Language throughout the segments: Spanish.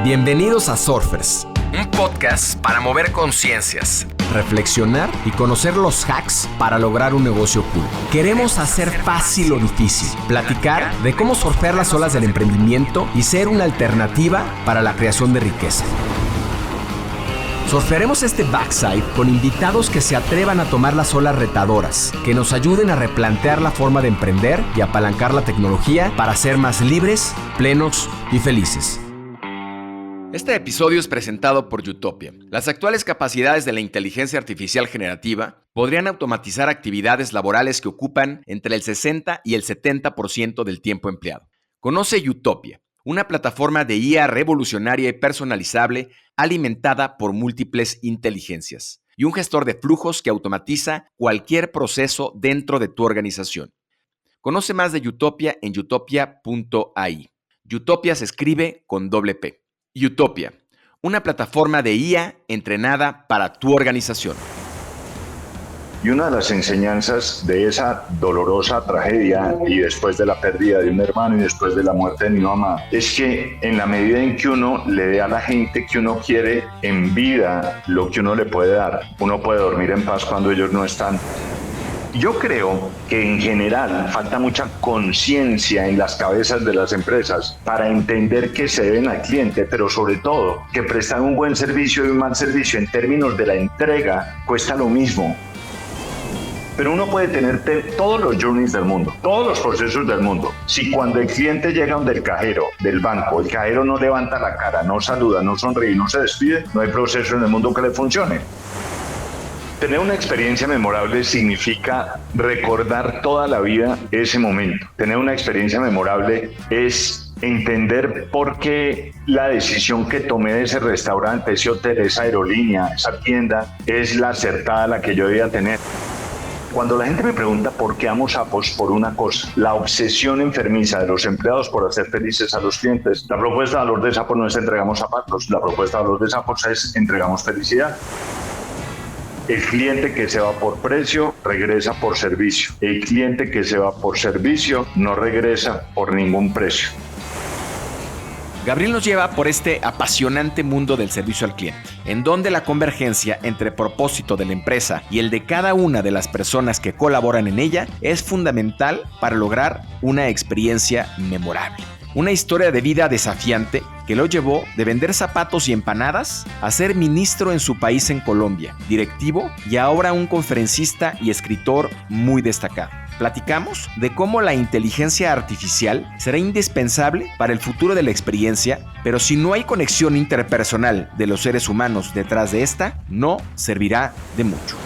Bienvenidos a Surfers, un podcast para mover conciencias, reflexionar y conocer los hacks para lograr un negocio cool. Queremos hacer fácil lo difícil, platicar de cómo surfear las olas del emprendimiento y ser una alternativa para la creación de riqueza. Surfearemos este backside con invitados que se atrevan a tomar las olas retadoras, que nos ayuden a replantear la forma de emprender y apalancar la tecnología para ser más libres, plenos y felices. Este episodio es presentado por Utopia. Las actuales capacidades de la inteligencia artificial generativa podrían automatizar actividades laborales que ocupan entre el 60 y el 70% del tiempo empleado. Conoce Utopia, una plataforma de IA revolucionaria y personalizable alimentada por múltiples inteligencias y un gestor de flujos que automatiza cualquier proceso dentro de tu organización. Conoce más de Utopia en utopia.ai. Utopia se escribe con doble P. Utopia, una plataforma de IA entrenada para tu organización. Y una de las enseñanzas de esa dolorosa tragedia y después de la pérdida de un hermano y después de la muerte de mi mamá es que en la medida en que uno le dé a la gente que uno quiere en vida lo que uno le puede dar, uno puede dormir en paz cuando ellos no están. Yo creo que en general falta mucha conciencia en las cabezas de las empresas para entender que se deben al cliente, pero sobre todo que prestar un buen servicio y un mal servicio en términos de la entrega cuesta lo mismo. Pero uno puede tener todos los journeys del mundo, todos los procesos del mundo. Si cuando el cliente llega donde el cajero del banco, el cajero no levanta la cara, no saluda, no sonríe, no se despide, no hay proceso en el mundo que le funcione. Tener una experiencia memorable significa recordar toda la vida ese momento. Tener una experiencia memorable es entender por qué la decisión que tomé de ese restaurante, ese hotel, esa aerolínea, esa tienda, es la acertada, la que yo debía tener. Cuando la gente me pregunta por qué amo Zappos, por una cosa, la obsesión enfermiza de los empleados por hacer felices a los clientes. La propuesta de valor de Zappos no es entregamos zapatos, la propuesta de valor de Zappos es entregamos felicidad. El cliente que se va por precio regresa por servicio. El cliente que se va por servicio no regresa por ningún precio. Gabriel nos lleva por este apasionante mundo del servicio al cliente, en donde la convergencia entre propósito de la empresa y el de cada una de las personas que colaboran en ella es fundamental para lograr una experiencia memorable. Una historia de vida desafiante que lo llevó de vender zapatos y empanadas a ser ministro en su país en Colombia, directivo y ahora un conferencista y escritor muy destacado. Platicamos de cómo la inteligencia artificial será indispensable para el futuro de la experiencia, pero si no hay conexión interpersonal de los seres humanos detrás de esta, no servirá de mucho.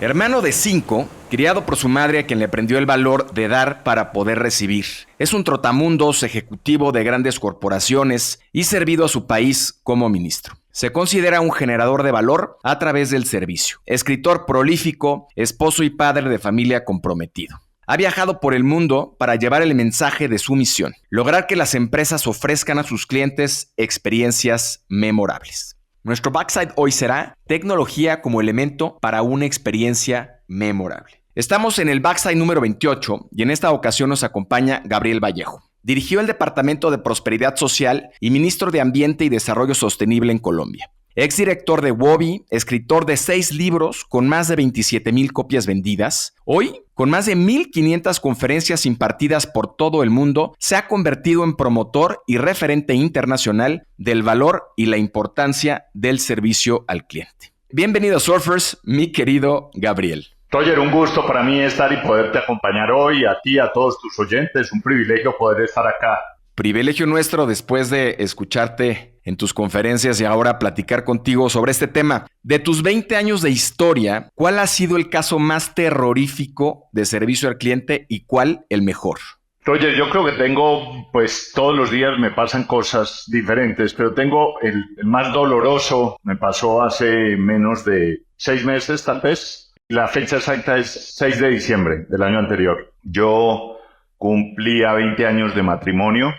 Hermano de 5, criado por su madre a quien le aprendió el valor de dar para poder recibir. Es un trotamundos ejecutivo de grandes corporaciones y servido a su país como ministro. Se considera un generador de valor a través del servicio. Escritor prolífico, esposo y padre de familia comprometido. Ha viajado por el mundo para llevar el mensaje de su misión, lograr que las empresas ofrezcan a sus clientes experiencias memorables. Nuestro backside hoy será tecnología como elemento para una experiencia memorable. Estamos en el backside número 28 y en esta ocasión nos acompaña Gabriel Vallejo. Dirigió el Departamento de Prosperidad Social y Ministro de Ambiente y Desarrollo Sostenible en Colombia. Exdirector de Wobby, escritor de 6 libros con más de 27,000 copias vendidas. Hoy, con más de 1,500 conferencias impartidas por todo el mundo, se ha convertido en promotor y referente internacional del valor y la importancia del servicio al cliente. Bienvenido a Surfers, mi querido Gabriel. Roger, un gusto para mí estar y poderte acompañar hoy, a ti, a todos tus oyentes, un privilegio poder estar acá. Privilegio nuestro después de escucharte en tus conferencias y ahora platicar contigo sobre este tema. De tus 20 años de historia, ¿cuál ha sido el caso más terrorífico de servicio al cliente y cuál el mejor? Roger, yo creo que tengo, todos los días me pasan cosas diferentes, pero tengo el más doloroso, me pasó hace menos de 6 meses tal vez. La fecha exacta es 6 de diciembre del año anterior. Yo cumplía 20 años de matrimonio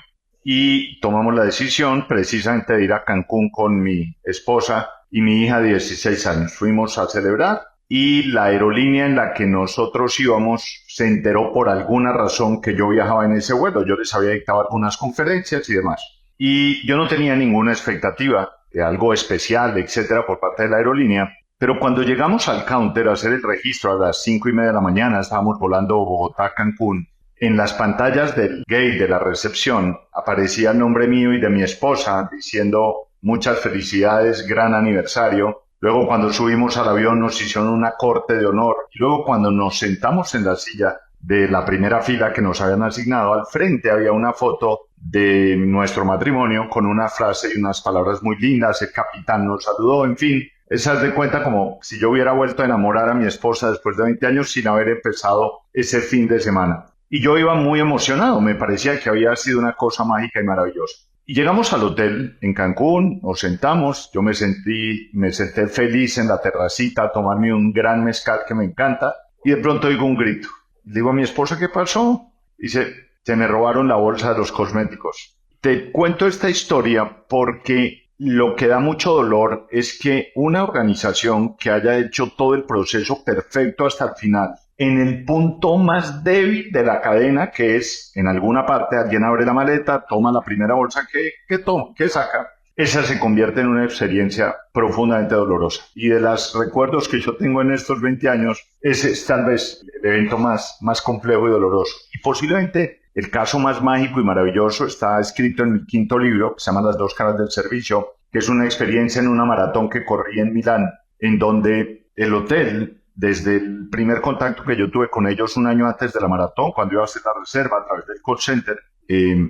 y tomamos la decisión precisamente de ir a Cancún con mi esposa y mi hija de 16 años. Fuimos a celebrar y la aerolínea en la que nosotros íbamos se enteró por alguna razón que yo viajaba en ese vuelo. Yo les había dictado algunas conferencias y demás. Y yo no tenía ninguna expectativa de algo especial, etcétera, por parte de la aerolínea. Pero cuando llegamos al counter a hacer el registro a las 5:30 de la mañana, estábamos volando Bogotá-Cancún, en las pantallas del gate de la recepción aparecía el nombre mío y de mi esposa diciendo muchas felicidades, gran aniversario. Luego cuando subimos al avión nos hicieron una corte de honor. Y luego cuando nos sentamos en la silla de la primera fila que nos habían asignado, al frente había una foto de nuestro matrimonio con una frase y unas palabras muy lindas. El capitán nos saludó, en fin. Esa es de cuenta como si yo hubiera vuelto a enamorar a mi esposa después de 20 años sin haber empezado ese fin de semana. Y yo iba muy emocionado, me parecía que había sido una cosa mágica y maravillosa. Y llegamos al hotel en Cancún, nos sentamos, yo me senté feliz en la terracita a tomarme un gran mezcal que me encanta, y de pronto oigo un grito. Le digo a mi esposa, ¿qué pasó? Dice, se me robaron la bolsa de los cosméticos. Te cuento esta historia porque lo que da mucho dolor es que una organización que haya hecho todo el proceso perfecto hasta el final, en el punto más débil de la cadena, que es en alguna parte alguien abre la maleta, toma la primera bolsa que saca, esa se convierte en una experiencia profundamente dolorosa. Y de los recuerdos que yo tengo en estos 20 años, ese es tal vez el evento más complejo y doloroso. Y posiblemente el caso más mágico y maravilloso está escrito en mi 5º libro, que se llama Las 2 caras del servicio, que es una experiencia en una maratón que corrí en Milán, en donde el hotel, desde el primer contacto que yo tuve con ellos un año antes de la maratón, cuando iba a hacer la reserva a través del call center,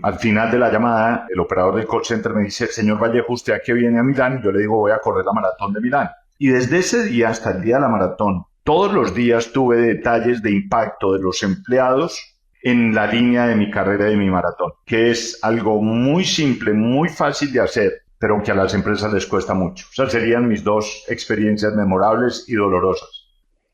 al final de la llamada, el operador del call center me dice, señor Vallejo, ¿usted a qué viene a Milán? Y yo le digo, voy a correr la maratón de Milán. Y desde ese día hasta el día de la maratón, todos los días tuve detalles de impacto de los empleados en la línea de mi carrera y de mi maratón, que es algo muy simple, muy fácil de hacer, pero que a las empresas les cuesta mucho. O sea, serían mis 2 experiencias memorables y dolorosas.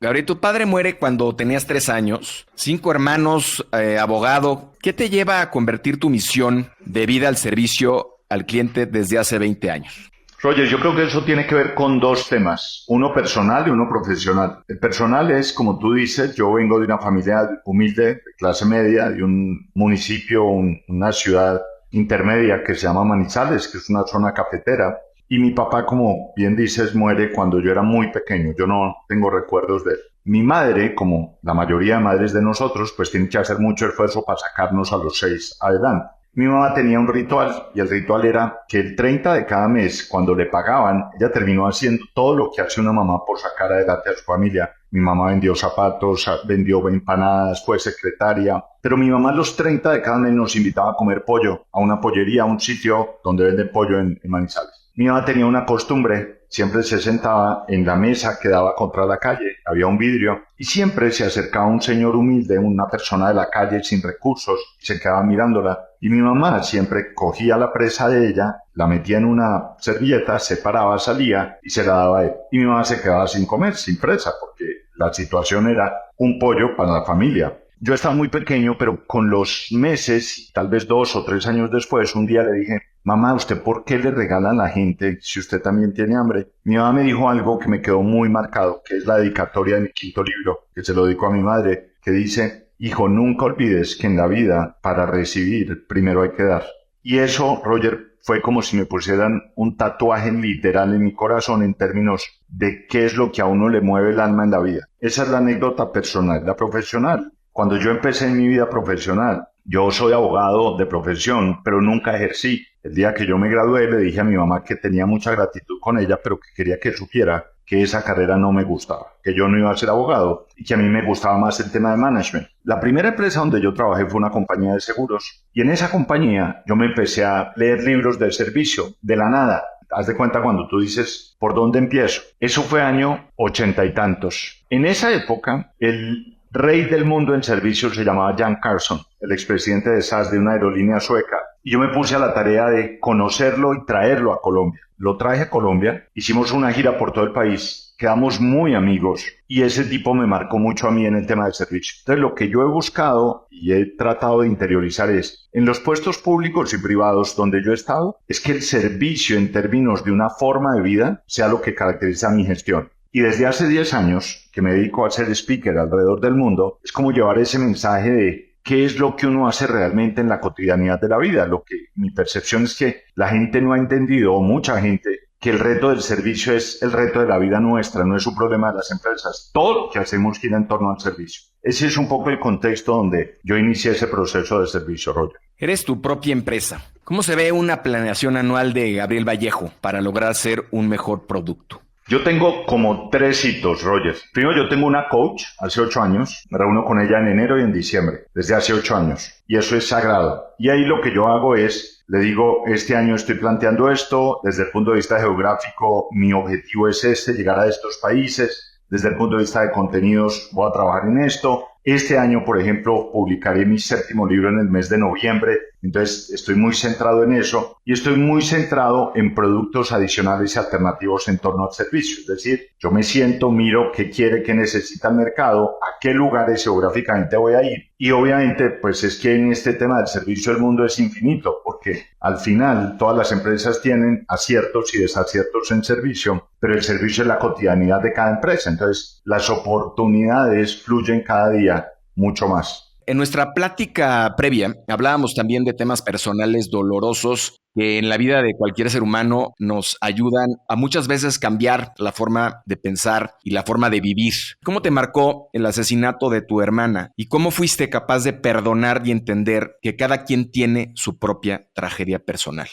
Gabriel, tu padre muere cuando tenías 3 años, 5 hermanos, abogado. ¿Qué te lleva a convertir tu misión de vida al servicio al cliente desde hace 20 años? Roger, yo creo que eso tiene que ver con 2 temas, uno personal y uno profesional. El personal es, como tú dices, yo vengo de una familia humilde, de clase media, de un municipio, una ciudad intermedia que se llama Manizales, que es una zona cafetera. Y mi papá, como bien dices, muere cuando yo era muy pequeño. Yo no tengo recuerdos de él. Mi madre, como la mayoría de madres de nosotros, pues tiene que hacer mucho esfuerzo para sacarnos a los 6 adelante. Mi mamá tenía un ritual y el ritual era que el 30 de cada mes, cuando le pagaban, ella terminó haciendo todo lo que hace una mamá por sacar adelante a su familia. Mi mamá vendió zapatos, vendió empanadas, fue secretaria. Pero mi mamá los 30 de cada mes nos invitaba a comer pollo a una pollería, a un sitio donde venden pollo en Manizales. Mi mamá tenía una costumbre, siempre se sentaba en la mesa que daba contra la calle, había un vidrio, y siempre se acercaba un señor humilde, una persona de la calle sin recursos, y se quedaba mirándola. Y mi mamá siempre cogía la presa de ella, la metía en una servilleta, se paraba, salía y se la daba a él. Y mi mamá se quedaba sin comer, sin presa, porque la situación era un pollo para la familia. Yo estaba muy pequeño, pero con los meses, tal vez 2 o 3 años después, un día le dije, mamá, ¿usted por qué le regala a la gente si usted también tiene hambre? Mi mamá me dijo algo que me quedó muy marcado, que es la dedicatoria de mi 5º libro, que se lo dedico a mi madre, que dice, hijo, nunca olvides que en la vida, para recibir, primero hay que dar. Y eso, Roger, fue como si me pusieran un tatuaje literal en mi corazón en términos de qué es lo que a uno le mueve el alma en la vida. Esa es la anécdota personal. La profesional. Cuando yo empecé en mi vida profesional, yo soy abogado de profesión, pero nunca ejercí. El día que yo me gradué le dije a mi mamá que tenía mucha gratitud con ella, pero que quería que supiera que esa carrera no me gustaba, que yo no iba a ser abogado y que a mí me gustaba más el tema de management. La primera empresa donde yo trabajé fue una compañía de seguros y en esa compañía yo me empecé a leer libros de servicio de la nada. Haz de cuenta cuando tú dices, ¿por dónde empiezo? Eso fue año 80 y tantos. En esa época, el rey del mundo en servicio se llamaba Jan Carlson, el expresidente de SAS de una aerolínea sueca. Y yo me puse a la tarea de conocerlo y traerlo a Colombia. Lo traje a Colombia, hicimos una gira por todo el país, quedamos muy amigos y ese tipo me marcó mucho a mí en el tema del servicio. Entonces lo que yo he buscado y he tratado de interiorizar es, en los puestos públicos y privados donde yo he estado, es que el servicio en términos de una forma de vida sea lo que caracteriza mi gestión. Y desde hace 10 años que me dedico a ser speaker alrededor del mundo, es como llevar ese mensaje de qué es lo que uno hace realmente en la cotidianidad de la vida. Lo que mi percepción es que la gente no ha entendido, o mucha gente, que el reto del servicio es el reto de la vida nuestra, no es un problema de las empresas. Todo lo que hacemos gira en torno al servicio. Ese es un poco el contexto donde yo inicié ese proceso de servicio, Roger. Eres tu propia empresa. ¿Cómo se ve una planeación anual de Gabriel Vallejo para lograr ser un mejor producto? Yo tengo como 3 hitos, Roger. Primero, yo tengo una coach hace 8 años. Me reúno con ella en enero y en diciembre, desde hace 8 años. Y eso es sagrado. Y ahí lo que yo hago es, le digo, este año estoy planteando esto. Desde el punto de vista geográfico, mi objetivo es llegar a estos países. Desde el punto de vista de contenidos, voy a trabajar en esto. Este año, por ejemplo, publicaré mi 7º libro en el mes de noviembre. Entonces, estoy muy centrado en eso y estoy muy centrado en productos adicionales y alternativos en torno al servicio. Es decir, yo me siento, miro qué quiere, qué necesita el mercado, a qué lugares geográficamente voy a ir. Y obviamente, pues es que en este tema del servicio el mundo es infinito, porque al final todas las empresas tienen aciertos y desaciertos en servicio, pero el servicio es la cotidianidad de cada empresa. Entonces, las oportunidades fluyen cada día mucho más. En nuestra plática previa hablábamos también de temas personales dolorosos que en la vida de cualquier ser humano nos ayudan a muchas veces cambiar la forma de pensar y la forma de vivir. ¿Cómo te marcó el asesinato de tu hermana? ¿Y cómo fuiste capaz de perdonar y entender que cada quien tiene su propia tragedia personal?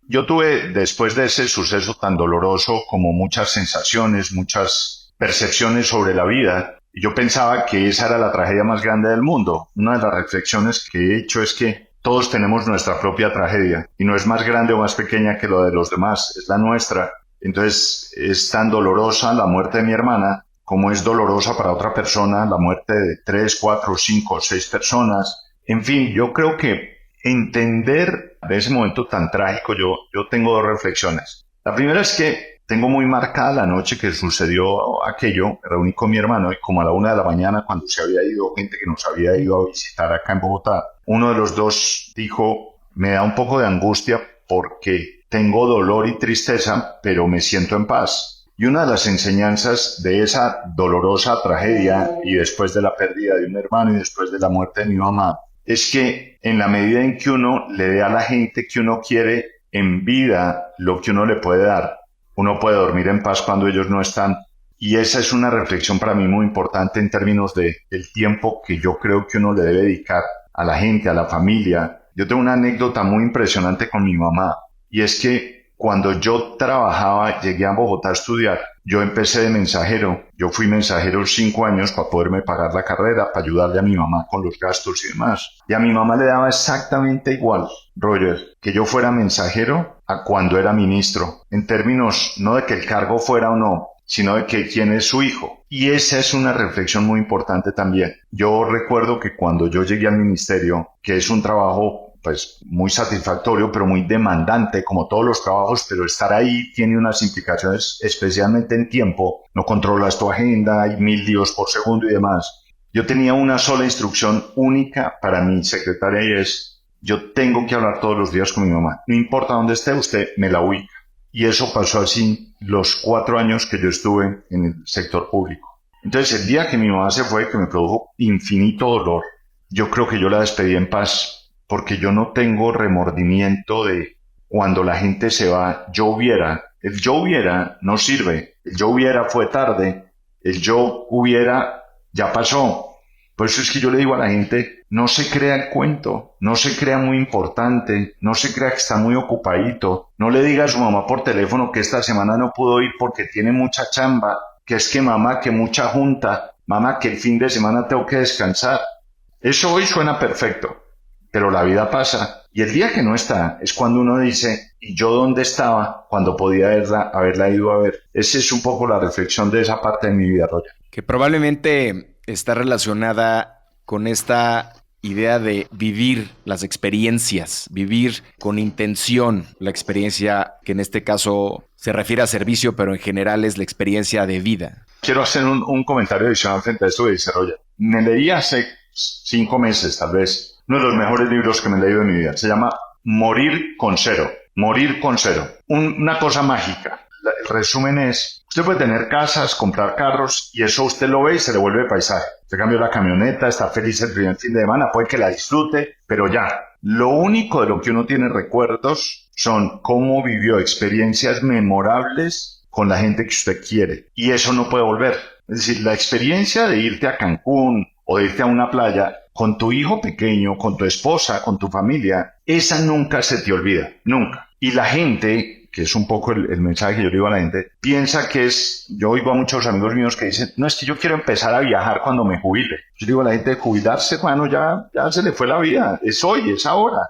Yo tuve, después de ese suceso tan doloroso, como muchas sensaciones, muchas percepciones sobre la vida. Yo pensaba que esa era la tragedia más grande del mundo. Una de las reflexiones que he hecho es que todos tenemos nuestra propia tragedia y no es más grande o más pequeña que lo de los demás, es la nuestra. Entonces es tan dolorosa la muerte de mi hermana como es dolorosa para otra persona la muerte de 3, 4, 5, 6 personas. En fin, yo creo que entender de ese momento tan trágico, yo tengo 2 reflexiones. La primera es que tengo muy marcada la noche que sucedió aquello. Me reuní con mi hermano y como a la 1 de la mañana, cuando se había ido gente que nos había ido a visitar acá en Bogotá, uno de los 2 dijo, me da un poco de angustia porque tengo dolor y tristeza, pero me siento en paz. Y una de las enseñanzas de esa dolorosa tragedia y después de la pérdida de un hermano y después de la muerte de mi mamá, es que en la medida en que uno le dé a la gente que uno quiere en vida lo que uno le puede dar, uno puede dormir en paz cuando ellos no están. Y esa es una reflexión para mí muy importante en términos de el tiempo que yo creo que uno le debe dedicar a la gente, a la familia. Yo tengo una anécdota muy impresionante con mi mamá, y es que cuando yo trabajaba, llegué a Bogotá a estudiar, yo empecé de mensajero. Yo fui mensajero 5 años para poderme pagar la carrera, para ayudarle a mi mamá con los gastos y demás. Y a mi mamá le daba exactamente igual, Roger, que yo fuera mensajero a cuando era ministro, en términos no de que el cargo fuera o no, sino de que quién es su hijo. Y esa es una reflexión muy importante también. Yo recuerdo que cuando yo llegué al ministerio, que es un trabajo pues muy satisfactorio, pero muy demandante, como todos los trabajos, pero estar ahí tiene unas implicaciones, especialmente en tiempo. No controlas tu agenda, hay 1000 líos por segundo y demás. Yo tenía una sola instrucción única para mi secretaria y es, yo tengo que hablar todos los días con mi mamá. No importa dónde esté, usted me la ubica. Y eso pasó así los 4 años que yo estuve en el sector público. Entonces, el día que mi mamá se fue, que me produjo infinito dolor, yo creo que yo la despedí en paz, porque yo no tengo remordimiento de cuando la gente se va, yo hubiera. El yo hubiera no sirve. El yo hubiera fue tarde. El yo hubiera ya pasó. Por eso es que yo le digo a la gente, no se crea el cuento, no se crea muy importante, no se crea que está muy ocupadito. No le diga a su mamá por teléfono que esta semana no pudo ir porque tiene mucha chamba, que es que mamá, que mucha junta, mamá, que el fin de semana tengo que descansar. Eso hoy suena perfecto. Pero la vida pasa y el día que no está es cuando uno dice, ¿y yo dónde estaba cuando podía haberla ido a ver? Esa es un poco la reflexión de esa parte de mi vida, Roger. Que probablemente está relacionada con esta idea de vivir las experiencias, vivir con intención la experiencia que en este caso se refiere a servicio, pero en general es la experiencia de vida. Quiero hacer un comentario adicional frente a esto que dice Roger. Me leí hace 5 meses, tal vez, uno de los mejores libros que me he leído en mi vida. Se llama Morir con cero. Morir con cero. Una cosa mágica. el resumen es, usted puede tener casas, comprar carros y eso usted lo ve y se le vuelve paisaje. Usted cambió la camioneta, está feliz el primer fin de semana, puede que la disfrute, pero ya. Lo único de lo que uno tiene recuerdos son cómo vivió experiencias memorables con la gente que usted quiere. Y eso no puede volver. Es decir, la experiencia de irte a Cancún o de irte a una playa con tu hijo pequeño, con tu esposa, con tu familia, esa nunca se te olvida, nunca. Y la gente, que es un poco el mensaje que yo le digo a la gente, piensa que es, yo oigo a muchos amigos míos que dicen, no, es que yo quiero empezar a viajar cuando me jubile. Yo digo a la gente, jubilarse, bueno, ya se le fue la vida, es hoy, es ahora.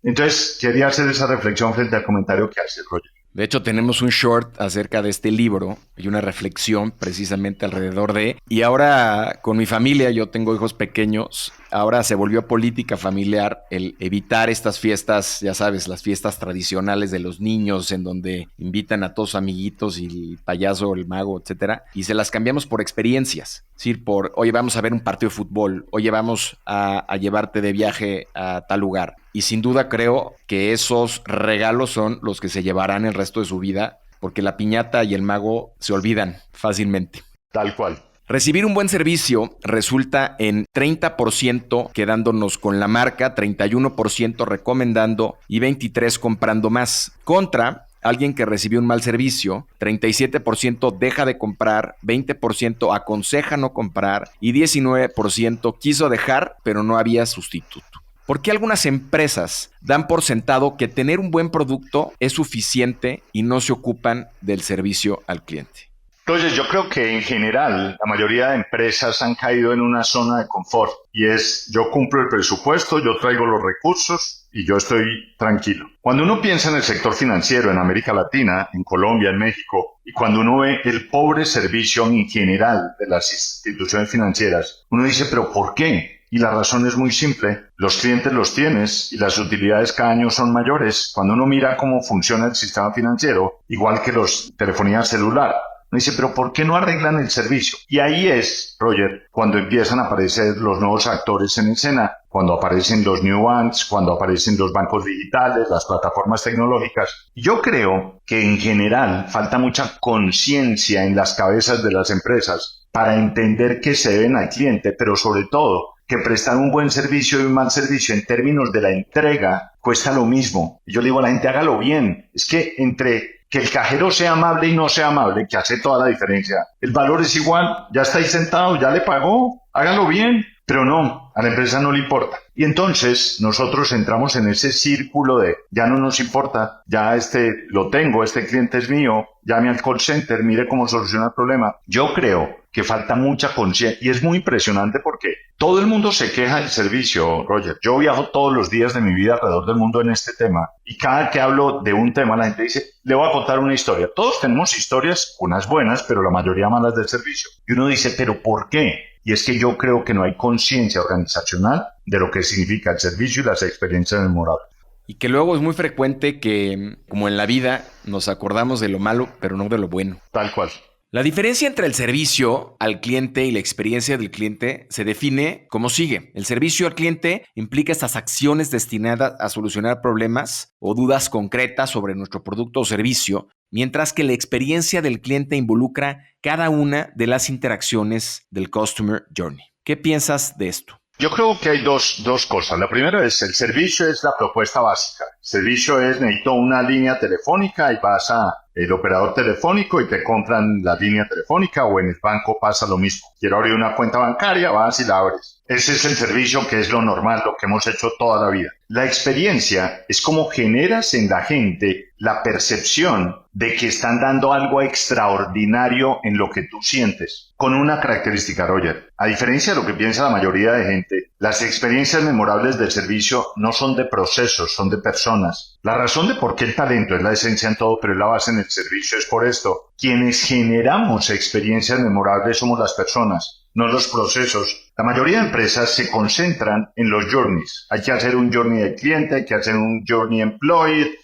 Entonces, quería hacer esa reflexión frente al comentario que hace Roger. De hecho, tenemos un short acerca de este libro y una reflexión precisamente alrededor de... Y ahora con mi familia, yo tengo hijos pequeños, ahora se volvió política familiar el evitar estas fiestas, ya sabes, las fiestas tradicionales de los niños en donde invitan a todos amiguitos y el payaso, el mago, etcétera, y se las cambiamos por experiencias. Es decir, oye, vamos a ver un partido de fútbol, oye, vamos a llevarte de viaje a tal lugar. Y sin duda creo que esos regalos son los que se llevarán el resto de su vida, porque la piñata y el mago se olvidan fácilmente. Tal cual. Recibir un buen servicio resulta en 30% quedándonos con la marca, 31% recomendando y 23% comprando más. Contra alguien que recibió un mal servicio, 37% deja de comprar, 20% aconseja no comprar y 19% quiso dejar, pero no había sustituto. ¿Por qué algunas empresas dan por sentado que tener un buen producto es suficiente y no se ocupan del servicio al cliente? Entonces, yo creo que en general la mayoría de empresas han caído en una zona de confort y es yo cumplo el presupuesto, yo traigo los recursos y yo estoy tranquilo. Cuando uno piensa en el sector financiero en América Latina, en Colombia, en México, y cuando uno ve el pobre servicio en general de las instituciones financieras, uno dice, ¿pero por qué? Y la razón es muy simple, los clientes los tienes y las utilidades cada año son mayores. Cuando uno mira cómo funciona el sistema financiero, igual que los telefonía celular, uno dice, pero ¿por qué no arreglan el servicio? Y ahí es, Roger, cuando empiezan a aparecer los nuevos actores en escena, cuando aparecen los new banks, cuando aparecen los bancos digitales, las plataformas tecnológicas. Yo creo que en general falta mucha conciencia en las cabezas de las empresas para entender que se deben al cliente, pero sobre todo que prestar un buen servicio y un mal servicio en términos de la entrega cuesta lo mismo. Y yo le digo a la gente, hágalo bien. Es que entre que el cajero sea amable y no sea amable, que hace toda la diferencia. El valor es igual, ya está ahí sentado, ya le pagó, hágalo bien. Pero no, a la empresa no le importa. Y entonces nosotros entramos en ese círculo de ya no nos importa, ya lo tengo, este cliente es mío, llame al call center, mire cómo soluciona el problema. Yo creo que falta mucha conciencia y es muy impresionante porque todo el mundo se queja del servicio, Roger. Yo viajo todos los días de mi vida alrededor del mundo en este tema y cada que hablo de un tema la gente dice, le voy a contar una historia. Todos tenemos historias, unas buenas, pero la mayoría malas del servicio. Y uno dice, ¿pero por qué? Y es que yo creo que no hay conciencia organizacional de lo que significa el servicio y las experiencias memorables. Y que luego es muy frecuente que, como en la vida, nos acordamos de lo malo, pero no de lo bueno. Tal cual. La diferencia entre el servicio al cliente y la experiencia del cliente se define como sigue. El servicio al cliente implica estas acciones destinadas a solucionar problemas o dudas concretas sobre nuestro producto o servicio, mientras que la experiencia del cliente involucra cada una de las interacciones del Customer Journey. ¿Qué piensas de esto? Yo creo que hay dos cosas. La primera es el servicio es la propuesta básica. El servicio es necesito una línea telefónica y vas a el operador telefónico y te compran la línea telefónica o en el banco pasa lo mismo. Quiero abrir una cuenta bancaria, vas y la abres. Ese es el servicio que es lo normal, lo que hemos hecho toda la vida. La experiencia es cómo generas en la gente la percepción de que están dando algo extraordinario en lo que tú sientes, con una característica, Roger. A diferencia de lo que piensa la mayoría de gente, las experiencias memorables del servicio no son de procesos, son de personas. La razón de por qué el talento es la esencia en todo, pero es la base en el servicio es por esto. Quienes generamos experiencias memorables somos las personas, no los procesos. La mayoría de empresas se concentran en los journeys. Hay que hacer un journey de cliente, hay que hacer un journey employee,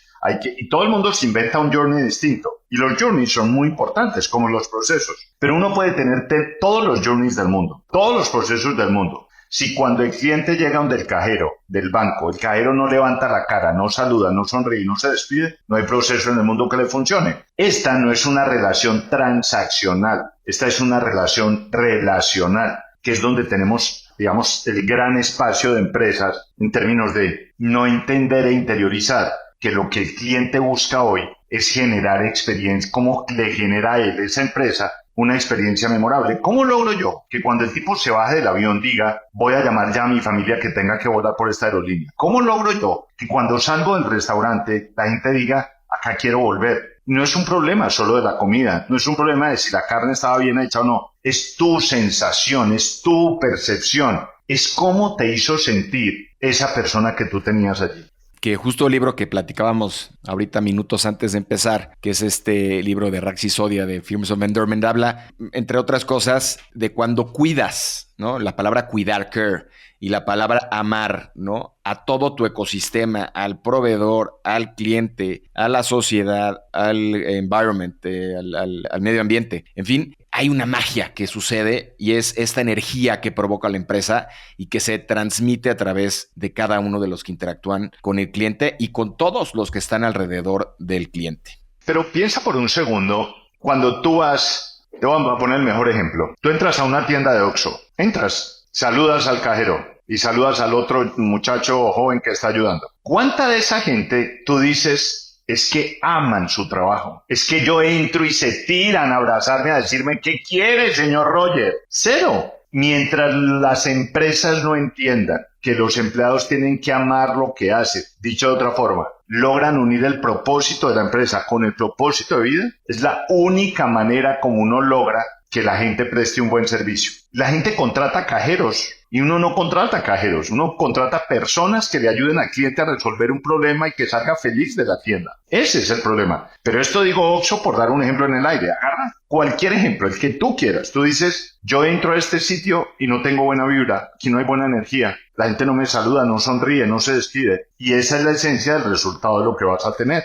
y todo el mundo se inventa un journey distinto. Y los journeys son muy importantes, como los procesos. Pero uno puede tener todos los journeys del mundo, todos los procesos del mundo. Si cuando el cliente llega donde el cajero del banco, el cajero no levanta la cara, no saluda, no sonríe, no se despide, no hay proceso en el mundo que le funcione. Esta no es una relación transaccional, esta es una relación relacional, que es donde tenemos, digamos, el gran espacio de empresas en términos de no entender e interiorizar que lo que el cliente busca hoy es generar experiencia, cómo le genera a él, esa empresa, una experiencia memorable. ¿Cómo logro yo que cuando el tipo se baje del avión diga, voy a llamar ya a mi familia que tenga que volar por esta aerolínea? ¿Cómo logro yo que cuando salgo del restaurante la gente diga, acá quiero volver? No es un problema solo de la comida, no es un problema de si la carne estaba bien hecha o no. Es tu sensación, es tu percepción, es cómo te hizo sentir esa persona que tú tenías allí. Que justo el libro que platicábamos ahorita minutos antes de empezar, que es este libro de Rax Sisodia de Firms of Endearment, habla, entre otras cosas, de cuando cuidas, ¿no? La palabra cuidar, care, y la palabra amar, ¿no? A todo tu ecosistema, al proveedor, al cliente, a la sociedad, al environment, al medio ambiente. En fin, hay una magia que sucede y es esta energía que provoca la empresa y que se transmite a través de cada uno de los que interactúan con el cliente y con todos los que están alrededor del cliente. Pero piensa por un segundo, cuando tú vas, te voy a poner el mejor ejemplo. Tú entras a una tienda de Oxxo, entras, saludas al cajero y saludas al otro muchacho joven que está ayudando. ¿Cuánta de esa gente tú dices es que aman su trabajo? Es que yo entro y se tiran a abrazarme a decirme, ¿qué quiere, señor Roger? Cero. Mientras las empresas no entiendan que los empleados tienen que amar lo que hacen, dicho de otra forma, logran unir el propósito de la empresa con el propósito de vida, es la única manera como uno logra que la gente preste un buen servicio. La gente contrata cajeros y uno no contrata cajeros, uno contrata personas que le ayuden al cliente a resolver un problema y que salga feliz de la tienda. Ese es el problema. Pero esto digo Oxxo por dar un ejemplo en el aire. Agarra cualquier ejemplo, el que tú quieras. Tú dices, yo entro a este sitio y no tengo buena vibra, aquí no hay buena energía, la gente no me saluda, no sonríe, no se despide. Y esa es la esencia del resultado de lo que vas a tener.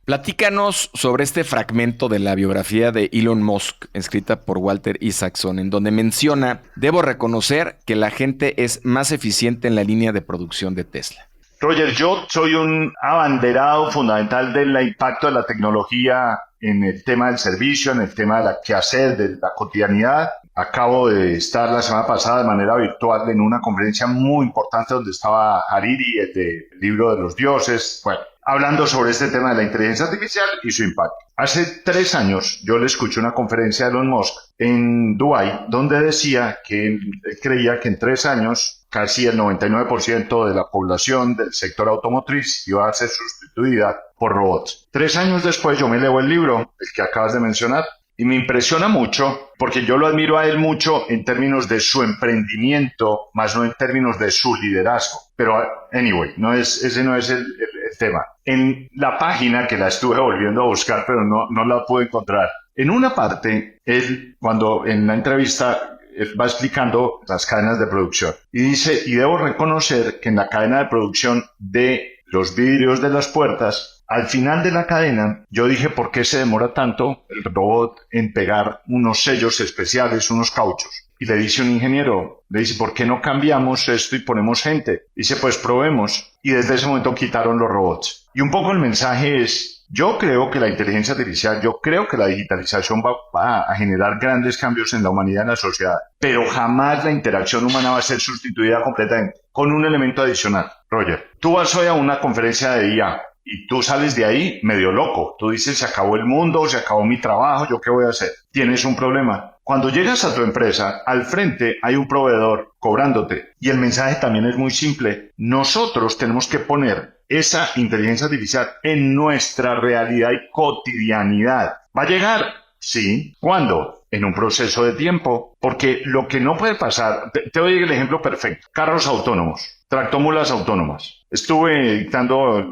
Platícanos sobre este fragmento de la biografía de Elon Musk, escrita por Walter Isaacson, en donde menciona, debo reconocer que la gente es más eficiente en la línea de producción de Tesla. Roger, yo soy un abanderado fundamental del impacto de la tecnología en el tema del servicio, en el tema de la quehacer, de la cotidianidad. Acabo de estar la semana pasada de manera virtual en una conferencia muy importante donde estaba Hariri, el del libro de los dioses, bueno, hablando sobre este tema de la inteligencia artificial y su impacto. Hace 3 años yo le escuché una conferencia de Elon Musk en Dubái donde decía que él creía que en 3 años casi el 99% de la población del sector automotriz iba a ser sustituida por robots. 3 años después yo me leo el libro, el que acabas de mencionar, y me impresiona mucho porque yo lo admiro a él mucho en términos de su emprendimiento, más no en términos de su liderazgo. Pero, anyway, ese no es el tema. En la página, que la estuve volviendo a buscar, pero no la pude encontrar, en una parte, él, cuando en la entrevista, él va explicando las cadenas de producción. Y dice, y debo reconocer que en la cadena de producción de los vidrios de las puertas, al final de la cadena, yo dije, ¿por qué se demora tanto el robot en pegar unos sellos especiales, unos cauchos? Y le dice un ingeniero, le dice, ¿por qué no cambiamos esto y ponemos gente? Dice, pues probemos. Y desde ese momento quitaron los robots. Y un poco el mensaje es, yo creo que la inteligencia artificial, yo creo que la digitalización va a generar grandes cambios en la humanidad y en la sociedad, pero jamás la interacción humana va a ser sustituida completamente. Con un elemento adicional, Roger. Tú vas hoy a una conferencia de IA y tú sales de ahí medio loco. Tú dices, se acabó el mundo, se acabó mi trabajo, ¿yo qué voy a hacer? Tienes un problema. Cuando llegas a tu empresa, al frente hay un proveedor cobrándote. Y el mensaje también es muy simple. Nosotros tenemos que poner esa inteligencia artificial en nuestra realidad y cotidianidad. ¿Va a llegar? Sí. ¿Cuándo? En un proceso de tiempo. Porque lo que no puede pasar, te doy el ejemplo perfecto. Carros autónomos, tractómulas autónomas. Estuve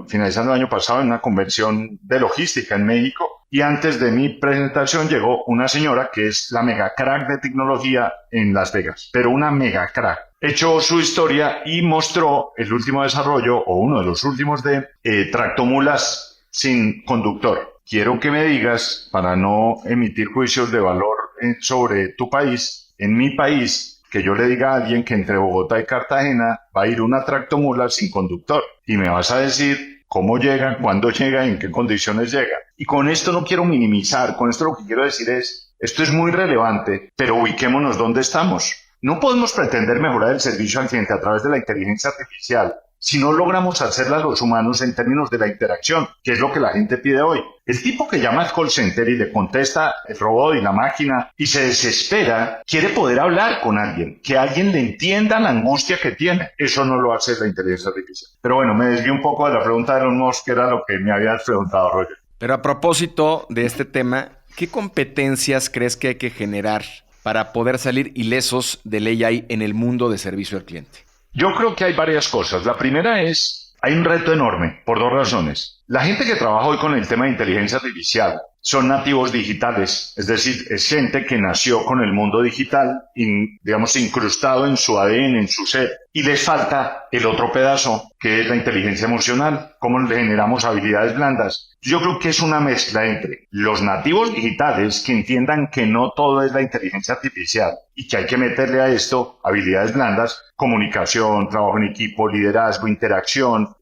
finalizando el año pasado en una convención de logística en México. Y antes de mi presentación llegó una señora que es la mega crack de tecnología en Las Vegas, pero una mega crack. Echó su historia y mostró el último desarrollo, o uno de los últimos, de tractómulas sin conductor. Quiero que me digas, para no emitir juicios de valor sobre tu país, en mi país, que yo le diga a alguien que entre Bogotá y Cartagena va a ir una tractomula sin conductor y me vas a decir cómo llega, cuándo llega, en qué condiciones llega. Y con esto no quiero minimizar, con esto lo que quiero decir es, esto es muy relevante, pero ubiquémonos dónde estamos. No podemos pretender mejorar el servicio al cliente a través de la inteligencia artificial si no logramos hacerla los humanos en términos de la interacción, que es lo que la gente pide hoy. El tipo que llama al call center y le contesta el robot y la máquina y se desespera, quiere poder hablar con alguien, que alguien le entienda la angustia que tiene. Eso no lo hace la inteligencia artificial. Pero bueno, me desvié un poco de la pregunta de Elon Musk, que era lo que me habías preguntado, Roger. Pero a propósito de este tema, ¿qué competencias crees que hay que generar para poder salir ilesos del AI en el mundo de servicio al cliente? Yo creo que hay varias cosas. La primera es, hay un reto enorme por dos razones. La gente que trabaja hoy con el tema de inteligencia artificial son nativos digitales, es decir, es gente que nació con el mundo digital, digamos, incrustado en su ADN, en su ser, y les falta el otro pedazo, que es la inteligencia emocional, cómo le generamos habilidades blandas. Yo creo que es una mezcla entre los nativos digitales que entiendan que no todo es la inteligencia artificial y que hay que meterle a esto habilidades blandas, comunicación, trabajo en equipo, liderazgo, interacción,